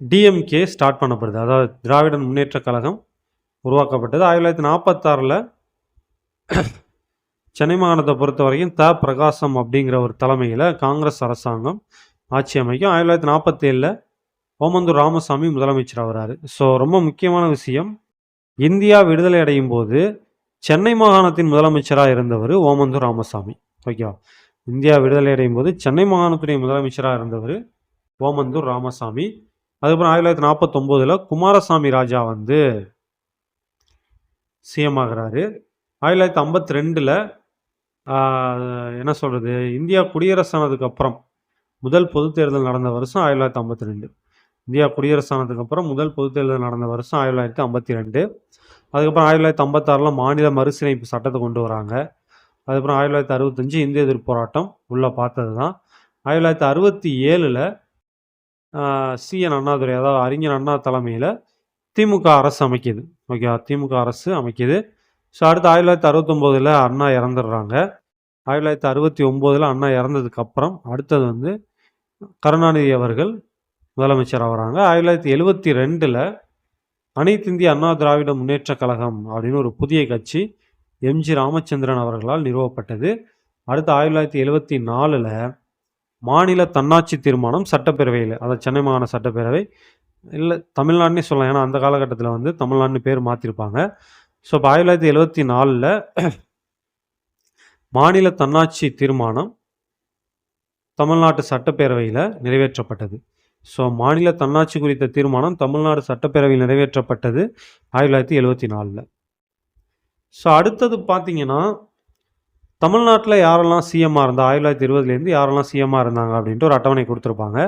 டிஎம்கே ஸ்டார்ட் பண்ணப்படுது, அதாவது திராவிடன் முன்னேற்ற கழகம் உருவாக்கப்பட்டது. 1946 சென்னை மாகாணத்தை பொறுத்த வரைக்கும் த பிரகாசம் அப்படிங்கிற ஒரு தலைமையில் காங்கிரஸ் அரசாங்கம் ஆட்சி அமைக்கும். 1947 ஓமந்தூர் ராமசாமி முதலமைச்சர் ஆகிறாரு. ஸோ ரொம்ப முக்கியமான விஷயம், இந்தியா விடுதலை அடையும் போது சென்னை மாகாணத்தின் முதலமைச்சராக இருந்தவர் ஓமந்தூர் ராமசாமி. ஓகேவா? இந்தியா விடுதலை அடையும் போது சென்னை மாகாணத்துடைய முதலமைச்சராக இருந்தவர் ஓமந்தூர் ராமசாமி. அதுக்கப்புறம் 1949 குமாரசாமி ராஜா வந்து சிஎம் ஆகிறாரு. 1952 என்ன சொல்கிறது, இந்தியா குடியரசானதுக்கு அப்புறம் முதல் பொது தேர்தல் நடந்த வருஷம் 1952. இந்தியா குடியரசானதுக்கு அப்புறம் முதல் பொது தேர்தல் நடந்த வருஷம் 1952. அதுக்கப்புறம் 1956 மாநில மறுசீரமைப்பு சட்டத்தை கொண்டு வராங்க. அதுக்கப்புறம் 1965 இந்திய எதிர்ப்பு போராட்டம் உள்ளே பார்த்தது தான். 1967 சிஎன் அண்ணாதுரை, அதாவது அறிஞர் அண்ணா தலைமையில் திமுக அரசு அமைக்கிது. ஓகே, திமுக அரசு அமைக்கிது. ஸோ அடுத்து 1969 அண்ணா இறந்துடுறாங்க. 1969 அண்ணா இறந்ததுக்கப்புறம் அடுத்தது வந்து கருணாநிதி அவர்கள் முதலமைச்சர் ஆகிறாங்க. 1972 அனைத்து இந்திய அண்ணா திராவிட முன்னேற்ற கழகம் அப்படின்னு ஒரு புதிய கட்சி எம்ஜி ராமச்சந்திரன் அவர்களால் நிறுவப்பட்டது. அடுத்து 1974 மாநில தன்னாட்சி தீர்மானம் சட்டப்பேரவையில், அதாவது சென்னை மாகாண சட்டப்பேரவை, இல்லை தமிழ்நாடுனே சொல்லலாம், ஏன்னா அந்த காலகட்டத்தில் வந்து தமிழ்நாடுன்னு பேர் மாற்றிருப்பாங்க. ஸோ இப்போ 1974 மாநில தன்னாட்சி தீர்மானம் தமிழ்நாட்டு சட்டப்பேரவையில் நிறைவேற்றப்பட்டது. ஸோ மாநில தன்னாட்சி குறித்த தீர்மானம் தமிழ்நாடு சட்டப்பேரவையில் நிறைவேற்றப்பட்டது 1974. ஸோ அடுத்தது பார்த்தீங்கன்னா, தமிழ்நாட்டில் யாரெல்லாம் சிஎம்மாக இருந்தா 1920 யாரெல்லாம் சிஎம்மாக இருந்தாங்க அப்படின்ட்டு ஒரு அட்டவணை கொடுத்துருப்பாங்க.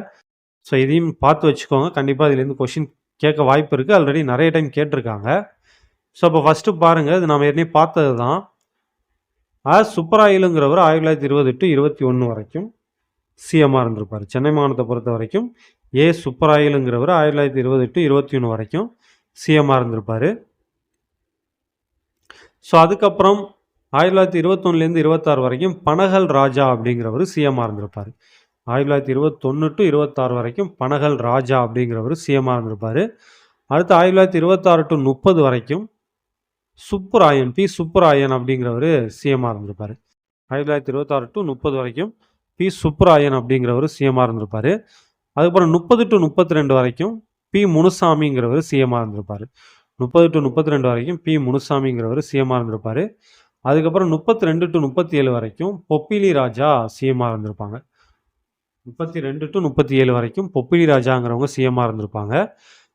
ஸோ இதையும் பார்த்து வச்சுக்கோங்க, கண்டிப்பாக இதுலேருந்து கொஷின் கேட்க வாய்ப்பு இருக்குது. ஆல்ரெடி நிறைய டைம் கேட்டிருக்காங்க. ஸோ இப்போ ஃபஸ்ட்டு பாருங்கள், இது நம்ம ஏற்கனவே பார்த்தது தான். சுப்பராயலுங்கிறவர் 1920 to 21 வரைக்கும் சிஎம்மாக இருந்திருப்பார். சென்னை மாகாணத்தை பொறுத்த வரைக்கும் சுப்பராயலுங்கிறவர் 1920 to 21 வரைக்கும் சிஎம்மாக இருந்திருப்பார். ஸோ அதுக்கப்புறம் 1921 26 வரைக்கும் பனகல் ராஜா அப்படிங்கிறவர் சிஎம்மாக இருந்திருப்பார். 1921 to 26 வரைக்கும் பனகல் ராஜா அப்படிங்கிறவர் சிஎம்மாக இருந்திருப்பார். அடுத்து 1926 to 30 வரைக்கும் சுப்புராயன், பி சுப்புராயன் அப்படிங்கிறவர் சிஎம்மாக இருந்திருப்பார். 1926 to 30 வரைக்கும் பி சுப்புராயன் அப்படிங்கிறவர் சிஎம்மாக இருந்திருப்பார். அதுக்கப்புறம் 30 to 32 வரைக்கும் பி முனுசாமிங்கிறவர் சிஎம்மாக இருந்திருப்பார். 30 to 32 வரைக்கும் பி முனுசாமிங்கிறவர் சிஎம்மாக இருந்திருப்பார். அதுக்கப்புறம் 32 to 37 வரைக்கும் பொப்பிலி ராஜா சிஎம்மாக இருந்திருப்பாங்க. 32 to 37 வரைக்கும் பொப்பிலி ராஜாங்கிறவங்க சிஎம்மாக இருந்திருப்பாங்க.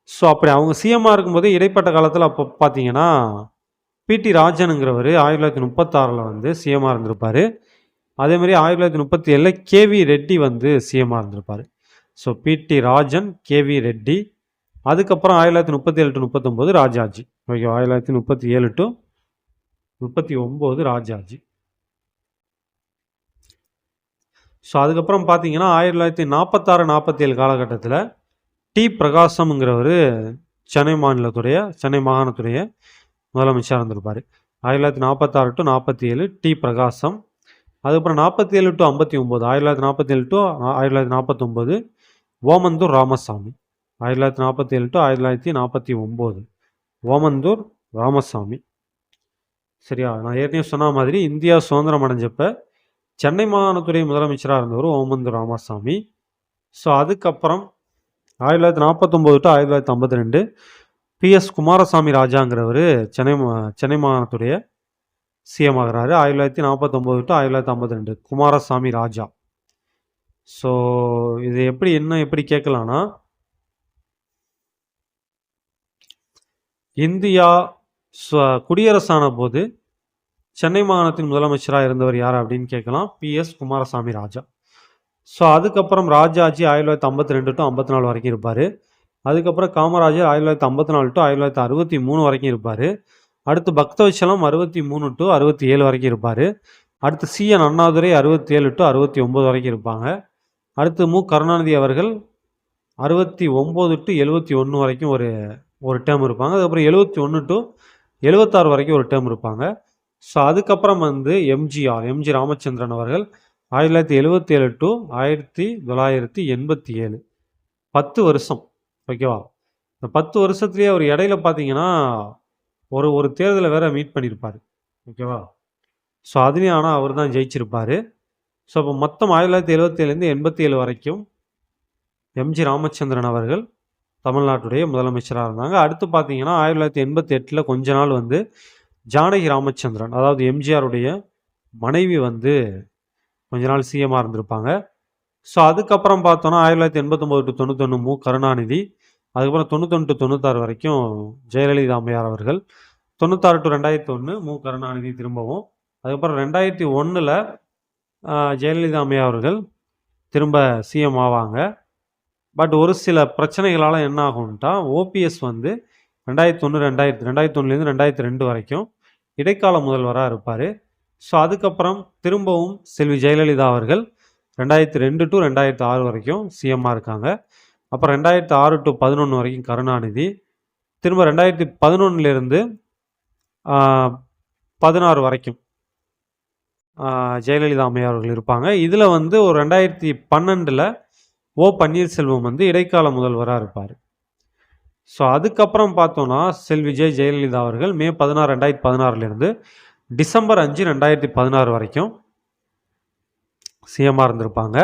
ஸோ அப்படி அவங்க சிஎம்மாக இருக்கும்போது இடைப்பட்ட காலத்தில் அப்போ பார்த்தீங்கன்னா பிடி ராஜனுங்கிறவர் 1936 வந்து சிஎம்மாக இருந்திருப்பார். அதேமாதிரி 1937 கேவி ரெட்டி வந்து சிஎம்மாக இருந்திருப்பார். ஸோ பிடி ராஜன், கேவி ரெட்டி. அதுக்கப்புறம் 1937 to 39 Rajaji. Okay, 1937 to 39 Rajaji. So அதுக்கப்புறம் பார்த்தீங்கன்னா 1946-47 காலகட்டத்தில் டி பிரகாசம்ங்கிறவர் சென்னை மாகாணத்துடைய முதலமைச்சராக இருந்திருப்பார். 1946 டு 47 டி பிரகாசம். அதுக்கப்புறம் 47 to 59 1947 to 1949 Omandur Ramasamy. 1947 to 1949 Omandur Ramasamy. சரியா? நான் ஏற்கனவே சொன்ன மாதிரி இந்தியா சுதந்திரம் அடைஞ்சப்ப சென்னை மாகாணத்துறை முதலமைச்சராக இருந்தவர் ஓமந்தூர் ராமசாமி. ஸோ அதுக்கப்புறம் 1949 டு 1952 பிஎஸ் குமாரசாமி ராஜாங்கிறவர் சென்னை மாகாணத்துடைய சிஎம் ஆகிறாரு. 1949 டு 1952 குமாரசாமி ராஜா. ஸோ இது எப்படி கேட்கலான்னா, இந்தியா குடியரசான போது சென்னை மாகாணத்தின் முதலமைச்சராக இருந்தவர் யார் அப்படின்னு கேட்கலாம். பிஎஸ் குமாரசாமி ராஜா. ஸோ அதுக்கப்புறம் ராஜாஜி 1952 டு 54 வரைக்கும் இருப்பார். அதுக்கப்புறம் காமராஜர் 1954 டு 1963 வரைக்கும் இருப்பார். அடுத்து பக்தவச்சலம் 63 டு 67 வரைக்கும் இருப்பார். அடுத்து சிஎன் அண்ணாதுரை 67 டு 69 வரைக்கும் இருப்பாங்க. அடுத்து மு கருணாநிதி அவர்கள் 69 டு 71 வரைக்கும் ஒரு டேர்ம் இருப்பாங்க. அதுக்கப்புறம் 71 டு 76 வரைக்கும் ஒரு டேர்ம் இருப்பாங்க. ஸோ அதுக்கப்புறம் எம்ஜி ராமச்சந்திரன் அவர்கள் 1977 டு 1987 10 வருஷம். ஓகேவா? இந்த 10 வருஷத்துலேயே அவர் இடையில பார்த்தீங்கன்னா ஒரு தேர்தலை வேற மீட் பண்ணியிருப்பார். ஓகேவா? ஸோ அதுலேயும் ஆனால் அவர் தான் ஜெயிச்சிருப்பார். ஸோ இப்போ மொத்தம் 1977லேருந்து 87 வரைக்கும் எம்ஜி ராமச்சந்திரன் அவர்கள் தமிழ்நாட்டுடைய முதலமைச்சராக இருந்தாங்க. அடுத்து பார்த்தீங்கன்னா 1988 கொஞ்ச நாள் ஜானகி ராமச்சந்திரன், அதாவது எம்ஜிஆருடைய மனைவி கொஞ்ச நாள் சிஎம்மாக இருந்திருப்பாங்க. ஸோ அதுக்கப்புறம் பார்த்தோன்னா 1989 டு 91 மு கருணாநிதி. அதுக்கப்புறம் 91 டு 96 வரைக்கும் ஜெயலலிதா அம்மையார் அவர்கள். 96 டு 2001 மு கருணாநிதி திரும்பவும். அதுக்கப்புறம் 2001 ஜெயலலிதா அம்மையார் அவர்கள் திரும்ப சிஎம் ஆவாங்க. பட் ஒரு சில பிரச்சனைகளால் என்ன ஆகும்ட்டா, ஓபிஎஸ் 2001லேருந்து 2002 வரைக்கும் இடைக்கால முதல்வராக இருப்பார். ஸோ அதுக்கப்புறம் திரும்பவும் செல்வி ஜெயலலிதா அவர்கள் 2002 டு 2006 வரைக்கும் சிஎம்மாக இருக்காங்க. அப்புறம் 2006 டு 2011 வரைக்கும் கருணாநிதி. திரும்ப 2011லேருந்து 16 வரைக்கும் ஜெயலலிதா அம்மையார் அவர்கள் இருப்பாங்க. இதில் ஒரு 2012 ஓ பன்னீர்செல்வம் இடைக்கால முதல்வராக இருப்பார். ஸோ அதுக்கப்புறம் பார்த்தோன்னா செல்வி ஜெயலலிதா அவர்கள் மே 16 2016லேருந்து டிசம்பர் 5 2016 வரைக்கும் சிஎம்மாக இருந்திருப்பாங்க.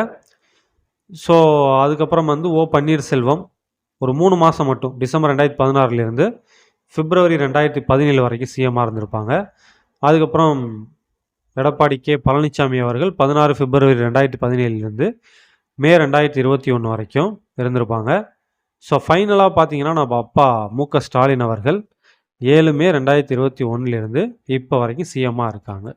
ஸோ அதுக்கப்புறம் ஓ பன்னீர்செல்வம் ஒரு 3 மாதம் மட்டும் டிசம்பர் 2016லேருந்து பிப்ரவரி 2017 வரைக்கும் சிஎம்மாக இருந்திருப்பாங்க. அதுக்கப்புறம் எடப்பாடி கே பழனிசாமி அவர்கள் 16 பிப்ரவரி 2017லேருந்து மே 2021 வரைக்கும் இருந்திருப்பாங்க. ஸோ ஃபைனலாக பார்த்தீங்கன்னா நம்ம அப்பா மு.க. ஸ்டாலின் அவர்கள் 7 மே 2021லேருந்து இப்போ வரைக்கும் சிஎம்மாக இருக்காங்க.